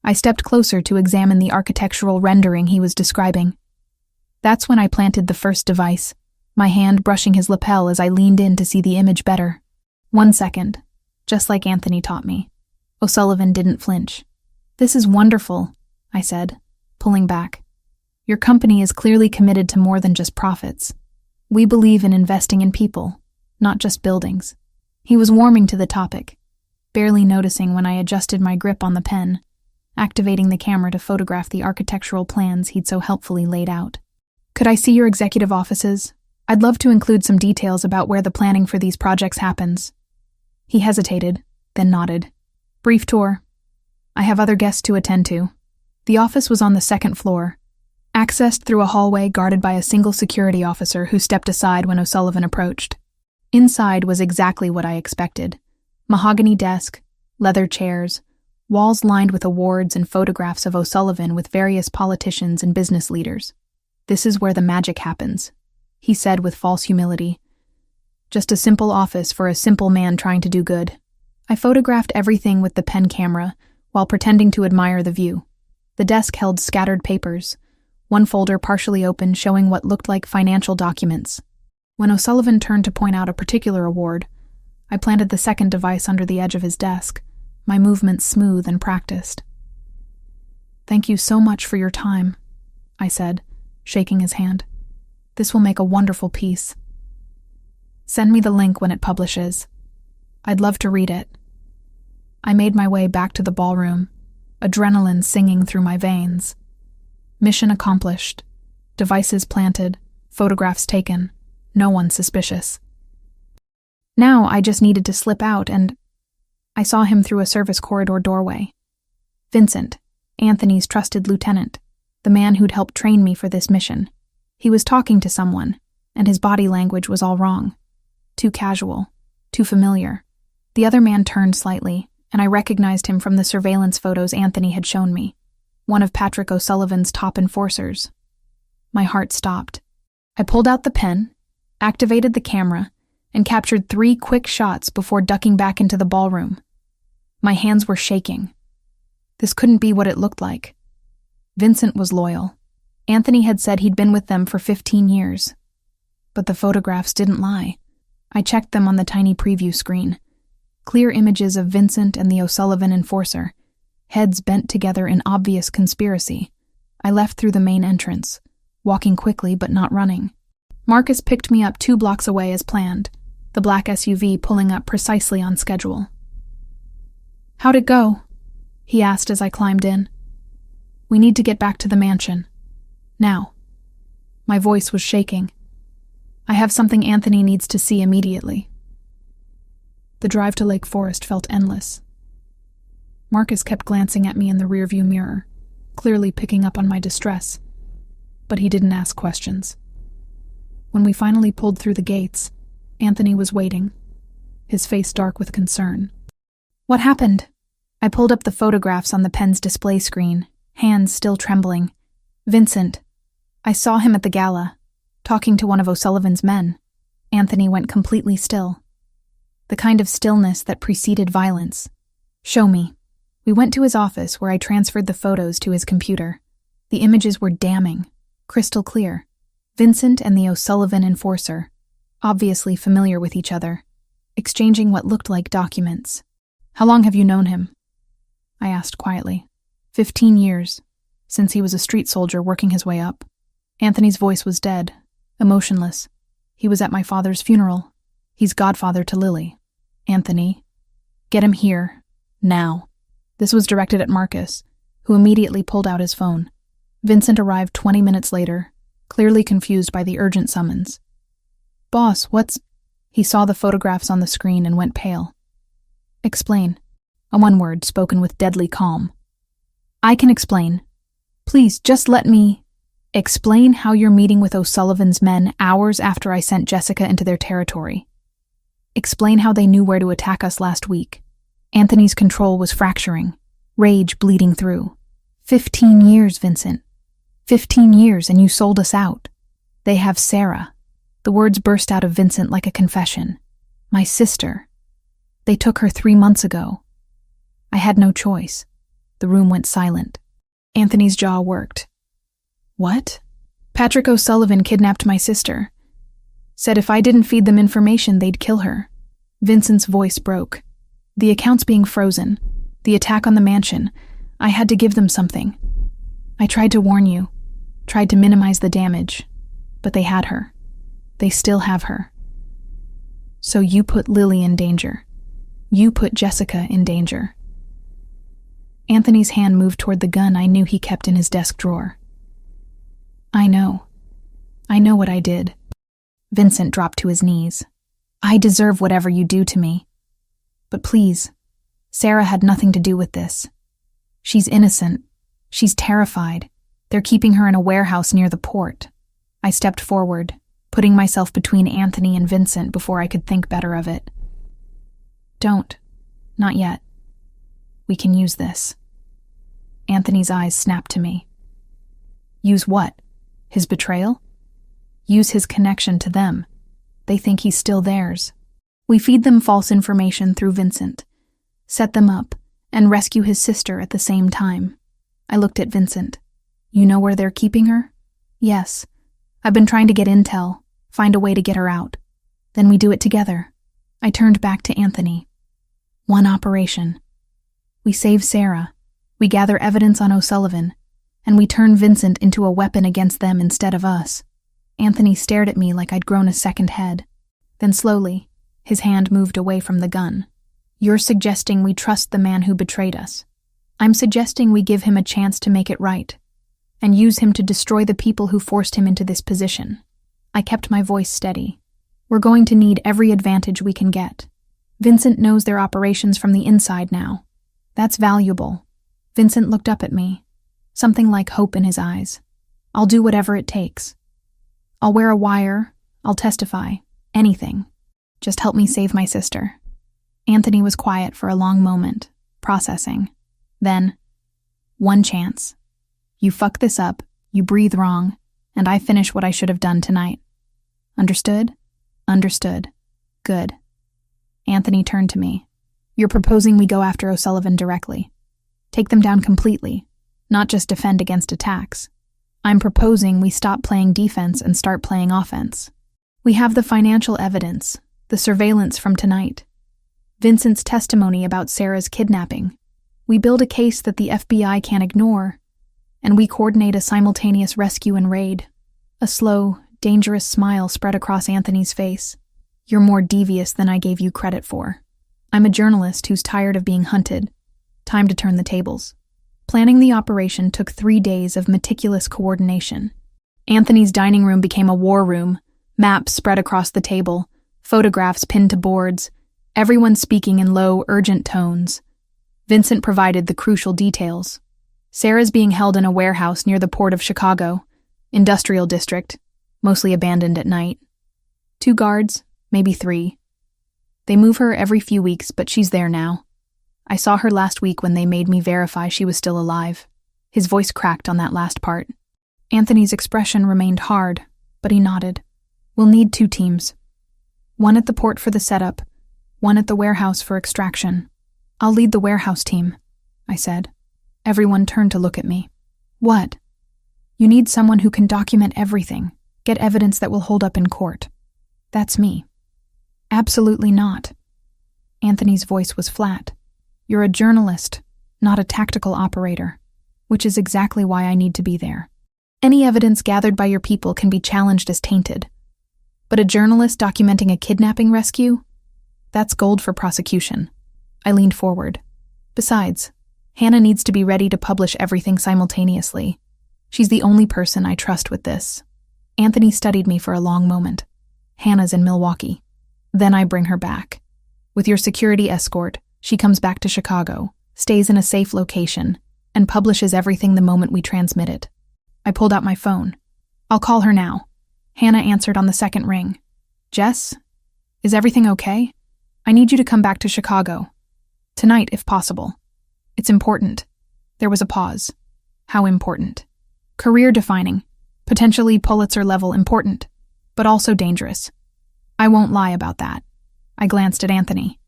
I stepped closer to examine the architectural rendering he was describing. That's when I planted the first device, my hand brushing his lapel as I leaned in to see the image better. 1 second, just like Anthony taught me. O'Sullivan didn't flinch. "This is wonderful," I said, pulling back. "Your company is clearly committed to more than just profits. We believe in investing in people, not just buildings." He was warming to the topic, barely noticing when I adjusted my grip on the pen, activating the camera to photograph the architectural plans he'd so helpfully laid out. "Could I see your executive offices? I'd love to include some details about where the planning for these projects happens." He hesitated, then nodded. "Brief tour. I have other guests to attend to." The office was on the 2nd floor, accessed through a hallway guarded by a single security officer who stepped aside when O'Sullivan approached. Inside was exactly what I expected. Mahogany desk, leather chairs, walls lined with awards and photographs of O'Sullivan with various politicians and business leaders. "This is where the magic happens," he said with false humility. "Just a simple office for a simple man trying to do good." I photographed everything with the pen camera while pretending to admire the view. The desk held scattered papers, one folder partially open showing what looked like financial documents. When O'Sullivan turned to point out a particular award, I planted the second device under the edge of his desk, my movements smooth and practiced. "Thank you so much for your time," I said, shaking his hand. "This will make a wonderful piece. Send me the link when it publishes. I'd love to read it." I made my way back to the ballroom, adrenaline singing through my veins. Mission accomplished. Devices planted, photographs taken, no one suspicious. Now I just needed to slip out and I saw him through a service corridor doorway. Vincent, Anthony's trusted lieutenant, the man who'd helped train me for this mission. He was talking to someone, and his body language was all wrong. Too casual, too familiar. The other man turned slightly, and I recognized him from the surveillance photos Anthony had shown me, one of Patrick O'Sullivan's top enforcers. My heart stopped. I pulled out the pen, activated the camera, and captured 3 quick shots before ducking back into the ballroom. My hands were shaking. This couldn't be what it looked like. Vincent was loyal. Anthony had said he'd been with them for 15 years. But the photographs didn't lie. I checked them on the tiny preview screen. Clear images of Vincent and the O'Sullivan enforcer, heads bent together in obvious conspiracy. I left through the main entrance, walking quickly but not running. Marcus picked me up 2 blocks away as planned, the black SUV pulling up precisely on schedule. "How'd it go?" he asked as I climbed in. "We need to get back to the mansion. Now." My voice was shaking. "I have something Anthony needs to see immediately." The drive to Lake Forest felt endless. Marcus kept glancing at me in the rearview mirror, clearly picking up on my distress, but he didn't ask questions. When we finally pulled through the gates, Anthony was waiting, his face dark with concern. "What happened?" I pulled up the photographs on the pen's display screen, hands still trembling. "Vincent. I saw him at the gala, talking to one of O'Sullivan's men." Anthony went completely still. The kind of stillness that preceded violence. "Show me." We went to his office where I transferred the photos to his computer. The images were damning, crystal clear. Vincent and the O'Sullivan enforcer, obviously familiar with each other, exchanging what looked like documents. "How long have you known him?" I asked quietly. 15 years, since he was a street soldier working his way up." Anthony's voice was dead, emotionless. "He was at my father's funeral. He's godfather to Lily." "Anthony, get him here, now." This was directed at Marcus, who immediately pulled out his phone. Vincent arrived 20 minutes later, clearly confused by the urgent summons. "Boss, what's—" He saw the photographs on the screen and went pale. "Explain." A one word spoken with deadly calm. "I can explain. Please, just let me—" "Explain how you're meeting with O'Sullivan's men hours after I sent Jessica into their territory. Explain how they knew where to attack us last week. Anthony's control was fracturing, rage bleeding through. 15 years, Vincent. 15 years, and you sold us out. They have Sarah." The words burst out of Vincent like a confession. "My sister. They took her 3 months ago. I had no choice." The room went silent. Anthony's jaw worked. "What?" "Patrick O'Sullivan kidnapped my sister. Said if I didn't feed them information, they'd kill her." Vincent's voice broke. "The accounts being frozen, the attack on the mansion, I had to give them something. I tried to warn you, tried to minimize the damage, but they had her. They still have her. So you put Lily in danger. You put Jessica in danger." Anthony's hand moved toward the gun I knew he kept in his desk drawer. I know what I did." Vincent dropped to his knees. "I deserve whatever you do to me. But please, Sarah had nothing to do with this. She's innocent. She's terrified. They're keeping her in a warehouse near the port. I stepped forward, putting myself between Anthony and Vincent before I could think better of it. Don't. Not yet. We can use this. Anthony's eyes snapped to me. Use what? His betrayal? Use his connection to them. They think he's still theirs. We feed them false information through Vincent, set them up, and rescue his sister at the same time. I looked at Vincent. You know where they're keeping her? Yes. I've been trying to get intel, find a way to get her out. Then we do it together. I turned back to Anthony. One operation. We save Sarah. We gather evidence on O'Sullivan, and we turn Vincent into a weapon against them instead of us. Anthony stared at me like I'd grown a second head. Then slowly, his hand moved away from the gun. You're suggesting we trust the man who betrayed us. I'm suggesting we give him a chance to make it right, and use him to destroy the people who forced him into this position. I kept my voice steady. We're going to need every advantage we can get. Vincent knows their operations from the inside now. That's valuable. Vincent looked up at me, something like hope in his eyes. I'll do whatever it takes. I'll wear a wire, I'll testify, anything. Just help me save my sister. Anthony was quiet for a long moment, processing. Then, one chance. You fuck this up, you breathe wrong, and I finish what I should have done tonight. Understood? Understood. Good. Anthony turned to me. You're proposing we go after O'Sullivan directly. Take them down completely, not just defend against attacks. I'm proposing we stop playing defense and start playing offense. We have the financial evidence, the surveillance from tonight, Vincent's testimony about Sarah's kidnapping. We build a case that the FBI can't ignore, and we coordinate a simultaneous rescue and raid. A slow, dangerous smile spread across Anthony's face. You're more devious than I gave you credit for. I'm a journalist who's tired of being hunted. Time to turn the tables. Planning the operation took 3 days of meticulous coordination. Anthony's dining room became a war room, maps spread across the table, photographs pinned to boards, everyone speaking in low, urgent tones. Vincent provided the crucial details. Sarah's being held in a warehouse near the port of Chicago, industrial district, mostly abandoned at night. 2 guards, maybe 3. They move her every few weeks, but she's there now. I saw her last week when they made me verify she was still alive. His voice cracked on that last part. Anthony's expression remained hard, but he nodded. We'll need 2 teams. One at the port for the setup, one at the warehouse for extraction. I'll lead the warehouse team, I said. Everyone turned to look at me. What? You need someone who can document everything, get evidence that will hold up in court. That's me. Absolutely not. Anthony's voice was flat. You're a journalist, not a tactical operator, which is exactly why I need to be there. Any evidence gathered by your people can be challenged as tainted. But a journalist documenting a kidnapping rescue? That's gold for prosecution. I leaned forward. Besides, Hannah needs to be ready to publish everything simultaneously. She's the only person I trust with this. Anthony studied me for a long moment. Hannah's in Milwaukee. Then I bring her back. With your security escort, she comes back to Chicago, stays in a safe location, and publishes everything the moment we transmit it. I pulled out my phone. I'll call her now. Hannah answered on the second ring. Jess? Is everything okay? I need you to come back to Chicago. Tonight, if possible. It's important. There was a pause. How important? Career-defining. Potentially Pulitzer-level important, but also dangerous. I won't lie about that. I glanced at Anthony.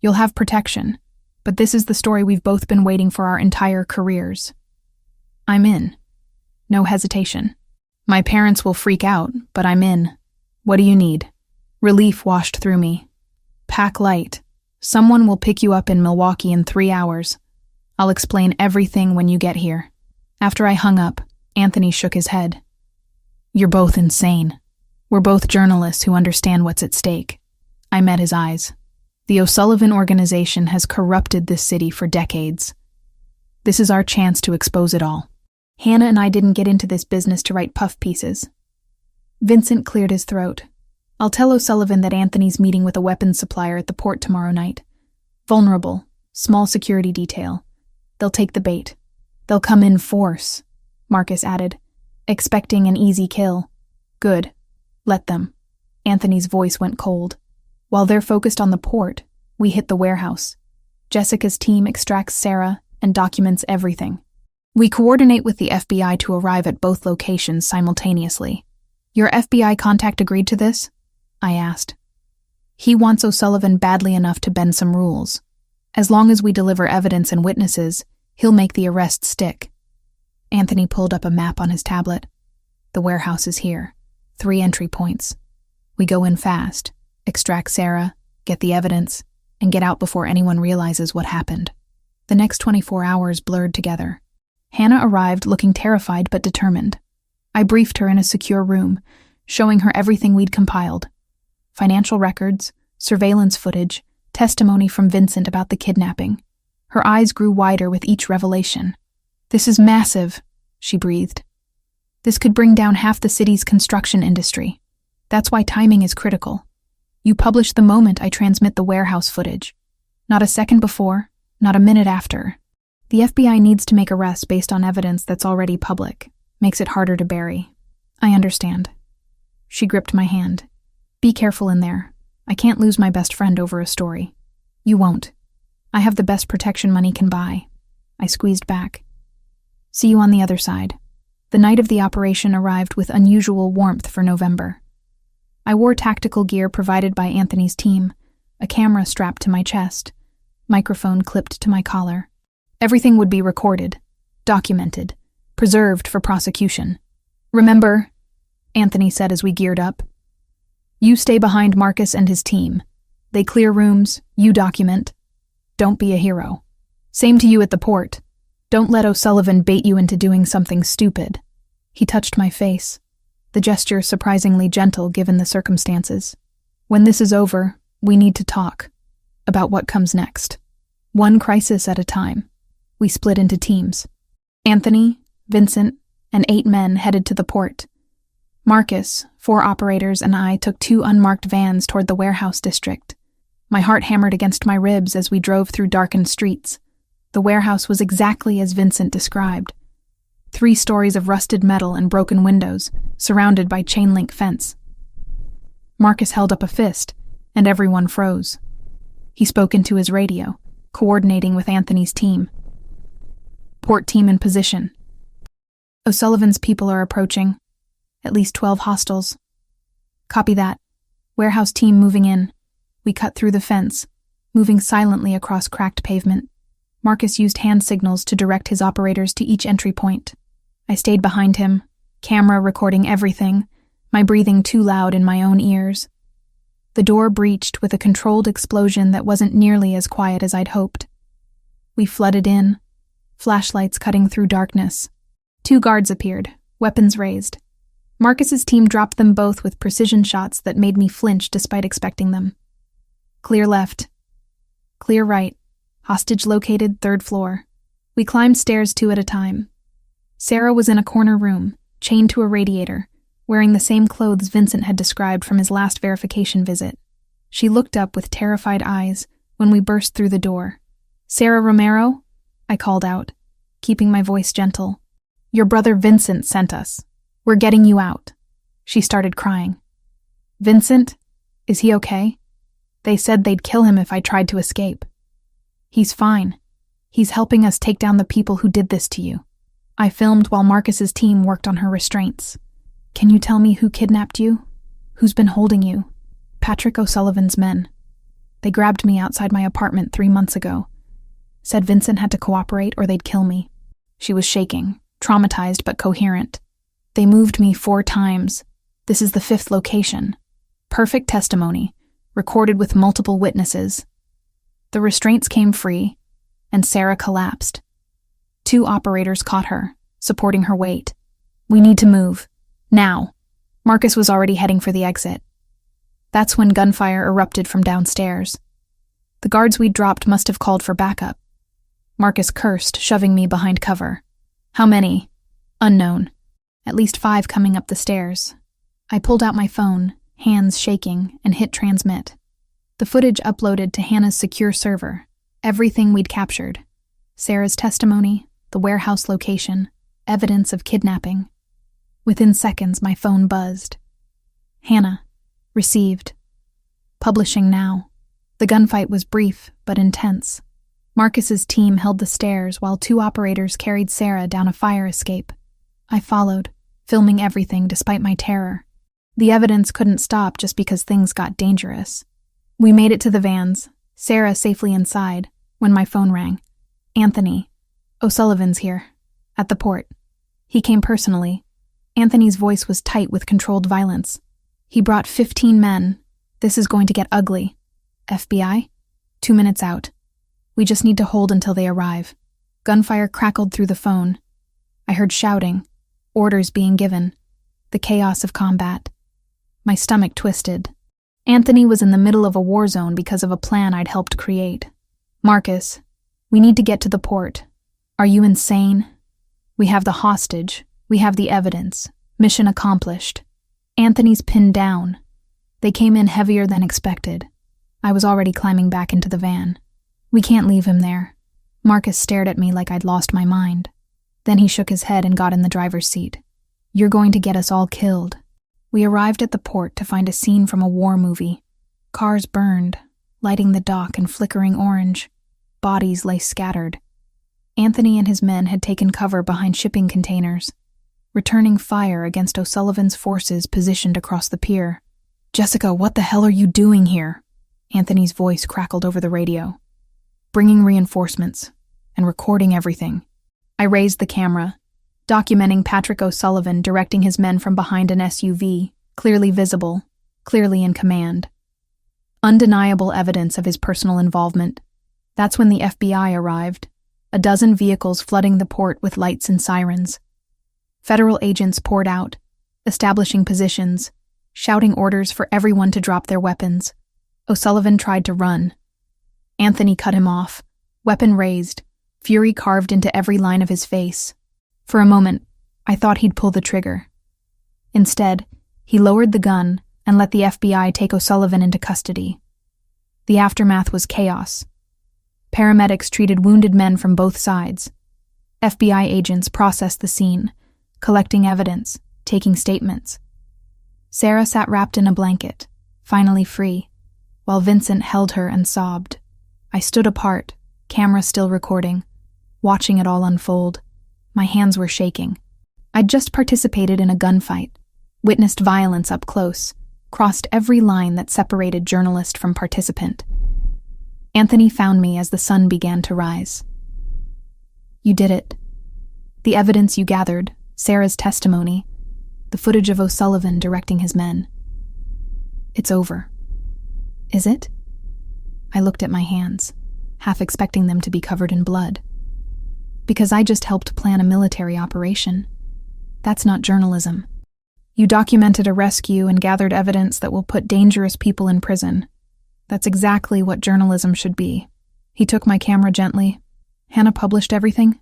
You'll have protection, but this is the story we've both been waiting for our entire careers. I'm in. No hesitation. My parents will freak out, but I'm in. What do you need? Relief washed through me. Pack light. Someone will pick you up in Milwaukee in 3 hours. I'll explain everything when you get here. After I hung up, Anthony shook his head. You're both insane. We're both journalists who understand what's at stake. I met his eyes. The O'Sullivan organization has corrupted this city for decades. This is our chance to expose it all. Hannah and I didn't get into this business to write puff pieces. Vincent cleared his throat. I'll tell O'Sullivan that Anthony's meeting with a weapons supplier at the port tomorrow night. Vulnerable, small security detail. They'll take the bait. They'll come in force. Marcus added, expecting an easy kill. Good. Let them. Anthony's voice went cold. While they're focused on the port, we hit the warehouse. Jessica's team extracts Sarah and documents everything. We coordinate with the FBI to arrive at both locations simultaneously. Your FBI contact agreed to this? I asked. He wants O'Sullivan badly enough to bend some rules. As long as we deliver evidence and witnesses, he'll make the arrest stick. Anthony pulled up a map on his tablet. The warehouse is here. 3 entry points. We go in fast, extract Sarah, get the evidence, and get out before anyone realizes what happened. The next 24 hours blurred together. Hannah arrived looking terrified but determined. I briefed her in a secure room, showing her everything we'd compiled. Financial records, surveillance footage, testimony from Vincent about the kidnapping. Her eyes grew wider with each revelation. This is massive, she breathed. This could bring down half the city's construction industry. That's why timing is critical. You publish the moment I transmit the warehouse footage. Not a second before, not a minute after. The FBI needs to make arrests based on evidence that's already public. Makes it harder to bury. I understand. She gripped my hand. Be careful in there. I can't lose my best friend over a story. You won't. I have the best protection money can buy. I squeezed back. See you on the other side. The night of the operation arrived with unusual warmth for November. I wore tactical gear provided by Anthony's team, a camera strapped to my chest, microphone clipped to my collar. Everything would be recorded, documented, preserved for prosecution. Remember, Anthony said as we geared up, you stay behind Marcus and his team. They clear rooms, you document. Don't be a hero. Same to you at the port. Don't let O'Sullivan bait you into doing something stupid. He touched my face, the gesture surprisingly gentle given the circumstances. When this is over, we need to talk about what comes next. One crisis at a time. We split into teams. Anthony, Vincent, and 8 men headed to the port. Marcus, 4 operators, and I took 2 unmarked vans toward the warehouse district. My heart hammered against my ribs as we drove through darkened streets. The warehouse was exactly as Vincent described. 3 stories of rusted metal and broken windows, surrounded by chain-link fence. Marcus held up a fist, and everyone froze. He spoke into his radio, coordinating with Anthony's team. Port team in position. O'Sullivan's people are approaching. At least 12 hostiles. Copy that. Warehouse team moving in. We cut through the fence, moving silently across cracked pavement. Marcus used hand signals to direct his operators to each entry point. I stayed behind him, camera recording everything, my breathing too loud in my own ears. The door breached with a controlled explosion that wasn't nearly as quiet as I'd hoped. We flooded in, flashlights cutting through darkness. 2 guards appeared, weapons raised. Marcus's team dropped them both with precision shots that made me flinch despite expecting them. Clear left. Clear right. Hostage located, 3rd floor. We climbed stairs 2 at a time. Sarah was in a corner room, chained to a radiator, wearing the same clothes Vincent had described from his last verification visit. She looked up with terrified eyes when we burst through the door. Sarah Romero? I called out, keeping my voice gentle. Your brother Vincent sent us. We're getting you out. She started crying. Vincent? Is he okay? They said they'd kill him if I tried to escape. He's fine. He's helping us take down the people who did this to you. I filmed while Marcus's team worked on her restraints. Can you tell me who kidnapped you? Who's been holding you? Patrick O'Sullivan's men. They grabbed me outside my apartment 3 months ago. Said Vincent had to cooperate or they'd kill me. She was shaking, traumatized but coherent. They moved me 4 times. This is the 5th location. Perfect testimony, recorded with multiple witnesses. The restraints came free, and Sarah collapsed. 2 operators caught her, supporting her weight. We need to move. Now. Marcus was already heading for the exit. That's when gunfire erupted from downstairs. The guards we'd dropped must have called for backup. Marcus cursed, shoving me behind cover. How many? Unknown. At least 5 coming up the stairs. I pulled out my phone, hands shaking, and hit transmit. The footage uploaded to Hannah's secure server. Everything we'd captured. Sarah's testimony, the warehouse location, Evidence of kidnapping. Within seconds, my phone buzzed. Hannah. Received. Publishing now. The gunfight was brief, but intense. Marcus's team held the stairs while 2 operators carried Sarah down a fire escape. I followed, filming everything despite my terror. The evidence couldn't stop just because things got dangerous. We made it to the vans, Sarah safely inside, when my phone rang. Anthony. O'Sullivan's here. At the port. He came personally. Anthony's voice was tight with controlled violence. He brought 15 men. This is going to get ugly. FBI? 2 minutes out. We just need to hold until they arrive. Gunfire crackled through the phone. I heard shouting, orders being given, the chaos of combat. My stomach twisted. Anthony was in the middle of a war zone because of a plan I'd helped create. Marcus, we need to get to the port. Are you insane? We have the hostage. We have the evidence. Mission accomplished. Anthony's pinned down. They came in heavier than expected. I was already climbing back into the van. We can't leave him there. Marcus stared at me like I'd lost my mind. Then he shook his head and got in the driver's seat. You're going to get us all killed. We arrived at the port to find a scene from a war movie. Cars burned, lighting the dock in flickering orange. Bodies lay scattered. Anthony and his men had taken cover behind shipping containers, returning fire against O'Sullivan's forces positioned across the pier. Jessica, what the hell are you doing here? Anthony's voice crackled over the radio. Bringing reinforcements and recording everything. I raised the camera, documenting Patrick O'Sullivan directing his men from behind an SUV, clearly visible, clearly in command. Undeniable evidence of his personal involvement. That's when the FBI arrived, a dozen vehicles flooding the port with lights and sirens. Federal agents poured out, establishing positions, shouting orders for everyone to drop their weapons. O'Sullivan tried to run. Anthony cut him off, weapon raised, fury carved into every line of his face. For a moment, I thought he'd pull the trigger. Instead, he lowered the gun and let the FBI take O'Sullivan into custody. The aftermath was chaos. Paramedics treated wounded men from both sides. FBI agents processed the scene, collecting evidence, taking statements. Sarah sat wrapped in a blanket, finally free, while Vincent held her and sobbed. I stood apart, camera still recording, watching it all unfold. My hands were shaking. I'd just participated in a gunfight, witnessed violence up close, crossed every line that separated journalist from participant. Anthony found me as the sun began to rise. You did it. The evidence you gathered, Sarah's testimony, the footage of O'Sullivan directing his men. It's over. Is it? I looked at my hands, half expecting them to be covered in blood. Because I just helped plan a military operation. That's not journalism. You documented a rescue and gathered evidence that will put dangerous people in prison. That's exactly what journalism should be. He took my camera gently. Hannah published everything?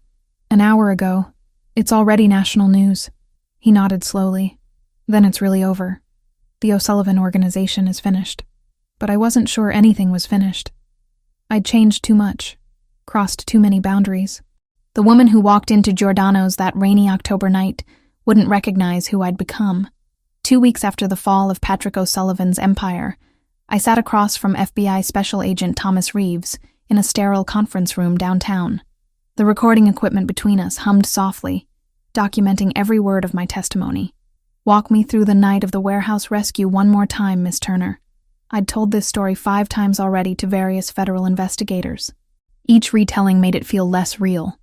An hour ago. It's already national news. He nodded slowly. Then it's really over. The O'Sullivan organization is finished. But I wasn't sure anything was finished. I'd changed too much, crossed too many boundaries. The woman who walked into Giordano's that rainy October night wouldn't recognize who I'd become. 2 weeks after the fall of Patrick O'Sullivan's empire, I sat across from FBI Special Agent Thomas Reeves in a sterile conference room downtown. The recording equipment between us hummed softly, documenting every word of my testimony. Walk me through the night of the warehouse rescue one more time, Miss Turner. I'd told this story 5 times already to various federal investigators. Each retelling made it feel less real,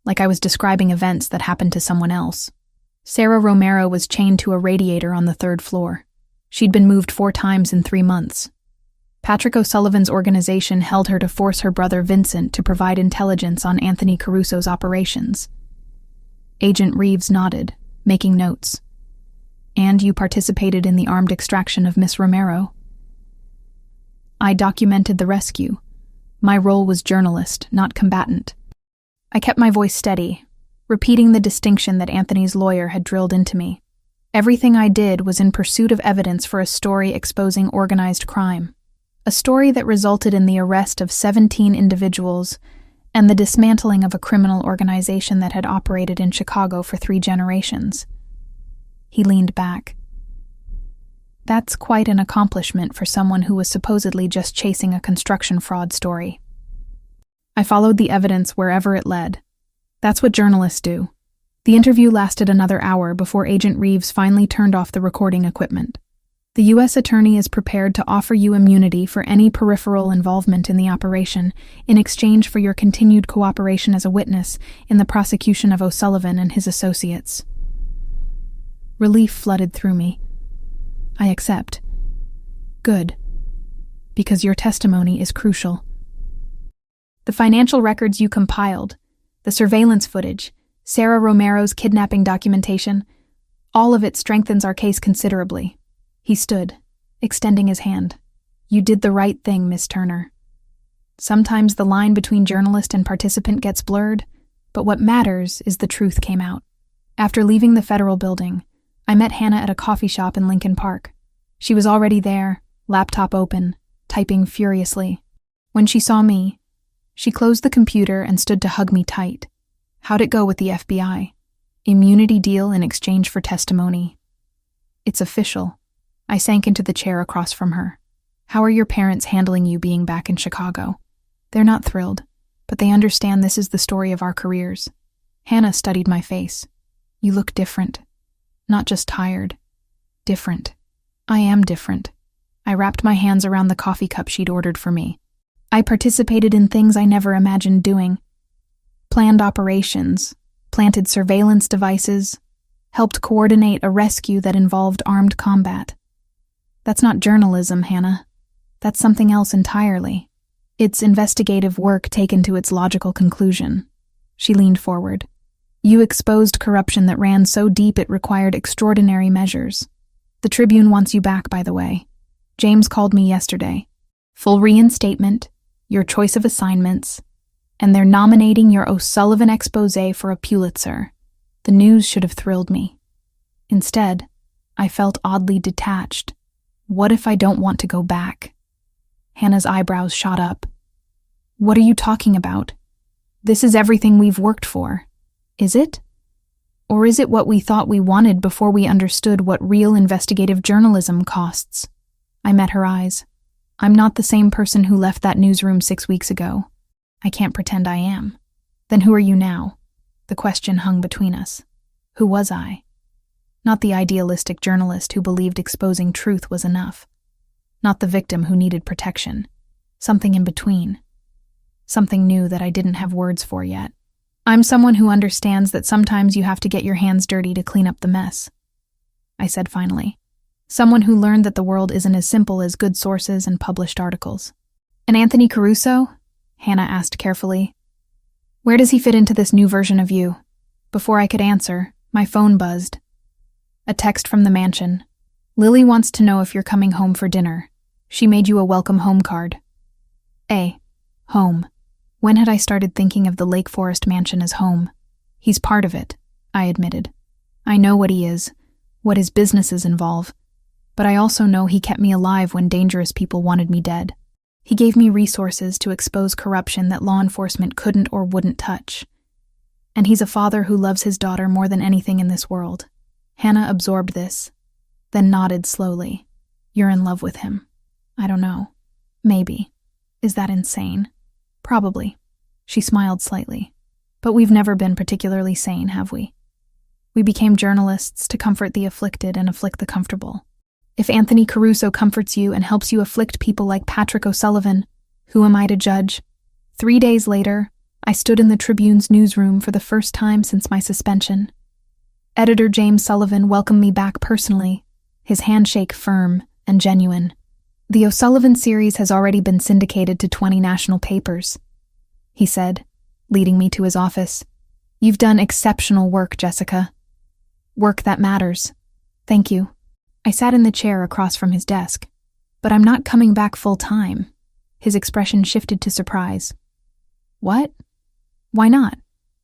like I was describing events that happened to someone else. Sarah Romero was chained to a radiator on the 3rd floor. She'd been moved 4 times in 3 months. Patrick O'Sullivan's organization held her to force her brother Vincent to provide intelligence on Anthony Caruso's operations. Agent Reeves nodded, making notes. And you participated in the armed extraction of Miss Romero? I documented the rescue. My role was journalist, not combatant. I kept my voice steady, repeating the distinction that Anthony's lawyer had drilled into me. Everything I did was in pursuit of evidence for a story exposing organized crime. A story that resulted in the arrest of 17 individuals and the dismantling of a criminal organization that had operated in Chicago for 3 generations. He leaned back. That's quite an accomplishment for someone who was supposedly just chasing a construction fraud story. I followed the evidence wherever it led. That's what journalists do. The interview lasted another hour before Agent Reeves finally turned off the recording equipment. The U.S. Attorney is prepared to offer you immunity for any peripheral involvement in the operation in exchange for your continued cooperation as a witness in the prosecution of O'Sullivan and his associates. Relief flooded through me. I accept. Good. Because your testimony is crucial. The financial records you compiled, the surveillance footage, Sarah Romero's kidnapping documentation, all of it strengthens our case considerably. He stood, extending his hand. You did the right thing, Miss Turner. Sometimes the line between journalist and participant gets blurred, but what matters is the truth came out. After leaving the federal building, I met Hannah at a coffee shop in Lincoln Park. She was already there, laptop open, typing furiously. When she saw me, she closed the computer and stood to hug me tight. How'd it go with the FBI? Immunity deal in exchange for testimony. It's official. I sank into the chair across from her. How are your parents handling you being back in Chicago? They're not thrilled, but they understand this is the story of our careers. Hannah studied my face. You look different. Not just tired. Different. I am different. I wrapped my hands around the coffee cup she'd ordered for me. I participated in things I never imagined doing. Planned operations, planted surveillance devices, helped coordinate a rescue that involved armed combat. That's not journalism, Hannah. That's something else entirely. It's investigative work taken to its logical conclusion. She leaned forward. You exposed corruption that ran so deep it required extraordinary measures. The Tribune wants you back, by the way. James called me yesterday. Full reinstatement, your choice of assignments, and they're nominating your O'Sullivan exposé for a Pulitzer. The news should have thrilled me. Instead, I felt oddly detached. What if I don't want to go back? Hannah's eyebrows shot up. What are you talking about? This is everything we've worked for. Is it? Or is it what we thought we wanted before we understood what real investigative journalism costs? I met her eyes. I'm not the same person who left that newsroom 6 weeks ago. I can't pretend I am. Then who are you now? The question hung between us. Who was I? Not the idealistic journalist who believed exposing truth was enough. Not the victim who needed protection. Something in between. Something new that I didn't have words for yet. I'm someone who understands that sometimes you have to get your hands dirty to clean up the mess, I said finally. Someone who learned that the world isn't as simple as good sources and published articles. And Anthony Caruso? Hannah asked carefully. Where does he fit into this new version of you? Before I could answer, my phone buzzed. A text from the mansion. Lily wants to know if you're coming home for dinner. She made you a welcome home card. Home. When had I started thinking of the Lake Forest mansion as home? He's part of it, I admitted. I know what he is, what his businesses involve, but I also know he kept me alive when dangerous people wanted me dead. He gave me resources to expose corruption that law enforcement couldn't or wouldn't touch. And he's a father who loves his daughter more than anything in this world. Hannah absorbed this, then nodded slowly. You're in love with him. I don't know. Maybe. Is that insane? Probably. She smiled slightly. But we've never been particularly sane, have we? We became journalists to comfort the afflicted and afflict the comfortable. If Anthony Caruso comforts you and helps you afflict people like Patrick O'Sullivan, who am I to judge? 3 days later, I stood in the Tribune's newsroom for the first time since my suspension. Editor James Sullivan welcomed me back personally, his handshake firm and genuine. The O'Sullivan series has already been syndicated to 20 national papers, he said, leading me to his office. You've done exceptional work, Jessica. Work that matters. Thank you. I sat in the chair across from his desk. But I'm not coming back full-time. His expression shifted to surprise. What? Why not?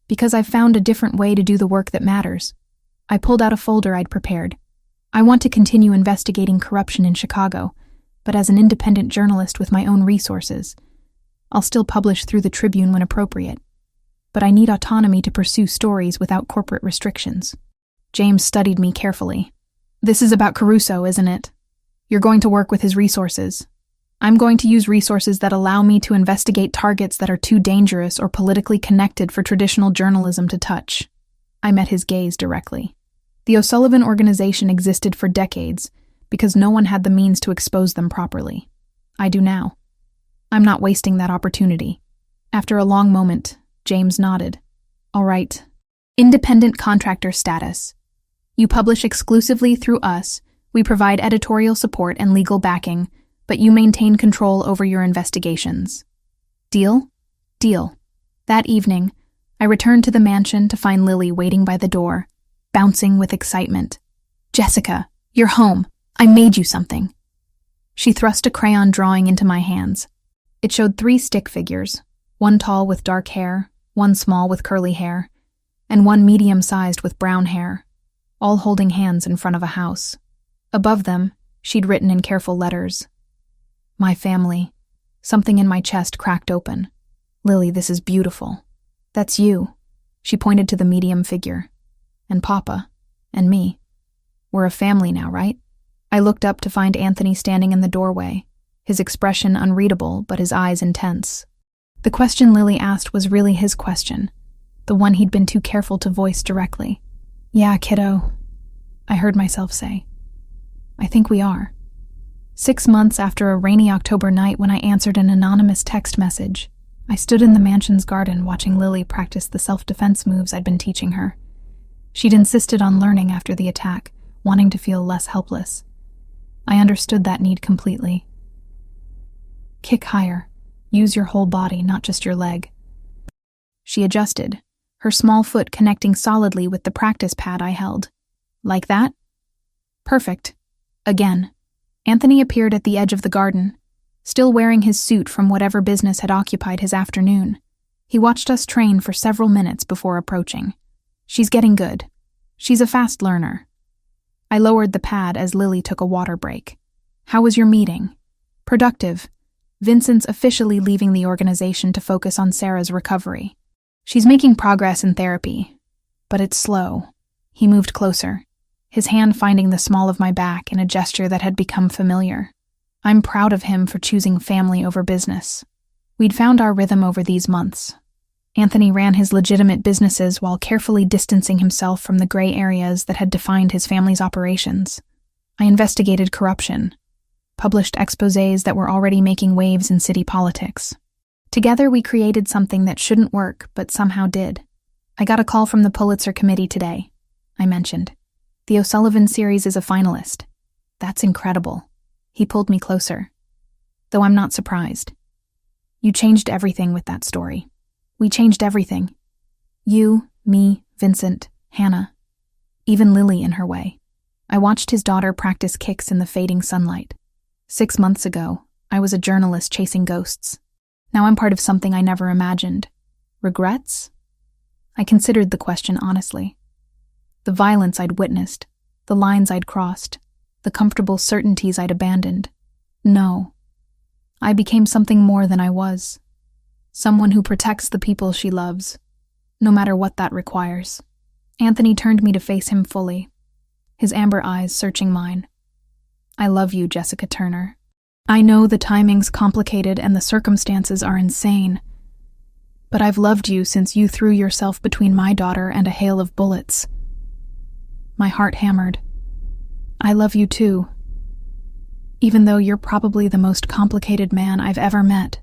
Because I've found a different way to do the work that matters. I pulled out a folder I'd prepared. I want to continue investigating corruption in Chicago, but as an independent journalist with my own resources. I'll still publish through the Tribune when appropriate. But I need autonomy to pursue stories without corporate restrictions. James studied me carefully. This is about Caruso, isn't it? You're going to work with his resources. I'm going to use resources that allow me to investigate targets that are too dangerous or politically connected for traditional journalism to touch. I met his gaze directly. The O'Sullivan organization existed for decades because no one had the means to expose them properly. I do now. I'm not wasting that opportunity. After a long moment, James nodded. All right. Independent contractor status. You publish exclusively through us. We provide editorial support and legal backing, but you maintain control over your investigations. Deal? Deal. That evening, I returned to the mansion to find Lily waiting by the door, bouncing with excitement. Jessica, you're home. I made you something. She thrust a crayon drawing into my hands. It showed 3 stick figures, one tall with dark hair, one small with curly hair, and one medium-sized with brown hair, all holding hands in front of a house. Above them, she'd written in careful letters, "My family." Something in my chest cracked open. "Lily, this is beautiful. That's you." She pointed to the medium figure. "And Papa. And me. We're a family now, right?" I looked up to find Anthony standing in the doorway, his expression unreadable but his eyes intense. The question Lily asked was really his question, the one he'd been too careful to voice directly. "Yeah, kiddo," I heard myself say. "I think we are." 6 months after a rainy October night when I answered an anonymous text message, I stood in the mansion's garden watching Lily practice the self-defense moves I'd been teaching her. She'd insisted on learning after the attack, wanting to feel less helpless. I understood that need completely. Kick higher. Use your whole body, not just your leg. She adjusted, her small foot connecting solidly with the practice pad I held. Like that? Perfect. Again. Anthony appeared at the edge of the garden, still wearing his suit from whatever business had occupied his afternoon. He watched us train for several minutes before approaching. "She's getting good. She's a fast learner." I lowered the pad as Lily took a water break. "How was your meeting?" "Productive. Vincent's officially leaving the organization to focus on Sarah's recovery. She's making progress in therapy, but it's slow." He moved closer, his hand finding the small of my back in a gesture that had become familiar. I'm proud of him for choosing family over business. We'd found our rhythm over these months. Anthony ran his legitimate businesses while carefully distancing himself from the gray areas that had defined his family's operations. I investigated corruption, published exposés that were already making waves in city politics. Together we created something that shouldn't work, but somehow did. "I got a call from the Pulitzer Committee today," I mentioned. "The O'Sullivan series is a finalist." "That's incredible." He pulled me closer. "Though I'm not surprised. You changed everything with that story. We changed everything. You, me, Vincent, Hannah, even Lily in her way." I watched his daughter practice kicks in the fading sunlight. 6 months ago, I was a journalist chasing ghosts. Now I'm part of something I never imagined. Regrets? I considered the question honestly. The violence I'd witnessed, the lines I'd crossed, the comfortable certainties I'd abandoned. No. I became something more than I was. Someone who protects the people she loves, no matter what that requires. Anthony turned me to face him fully, his amber eyes searching mine. "I love you, Jessica Turner. I know the timing's complicated and the circumstances are insane, but I've loved you since you threw yourself between my daughter and a hail of bullets." My heart hammered. "I love you too, even though you're probably the most complicated man I've ever met."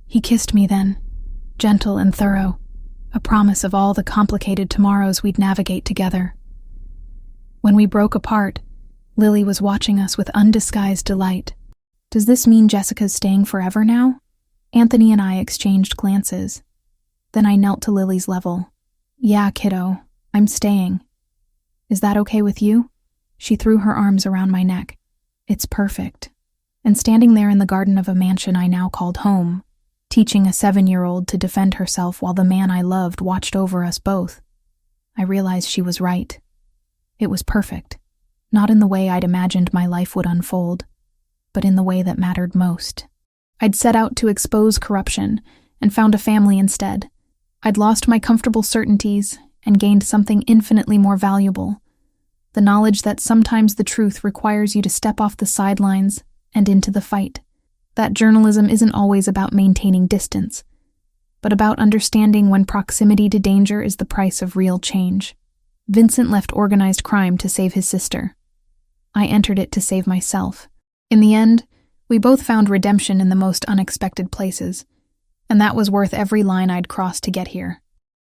He kissed me then, gentle and thorough, a promise of all the complicated tomorrows we'd navigate together. When we broke apart, Lily was watching us with undisguised delight. "Does this mean Jessica's staying forever now?" Anthony and I exchanged glances. Then I knelt to Lily's level. "Yeah, kiddo, I'm staying. Is that okay with you?" She threw her arms around my neck. "It's perfect." And standing there in the garden of a mansion I now called home, teaching a 7-year-old to defend herself while the man I loved watched over us both, I realized she was right. It was perfect, not in the way I'd imagined my life would unfold, but in the way that mattered most. I'd set out to expose corruption and found a family instead. I'd lost my comfortable certainties and gained something infinitely more valuable: the knowledge that sometimes the truth requires you to step off the sidelines and into the fight. That journalism isn't always about maintaining distance, but about understanding when proximity to danger is the price of real change. Vincent left organized crime to save his sister. I entered it to save myself. In the end, we both found redemption in the most unexpected places, and that was worth every line I'd crossed to get here.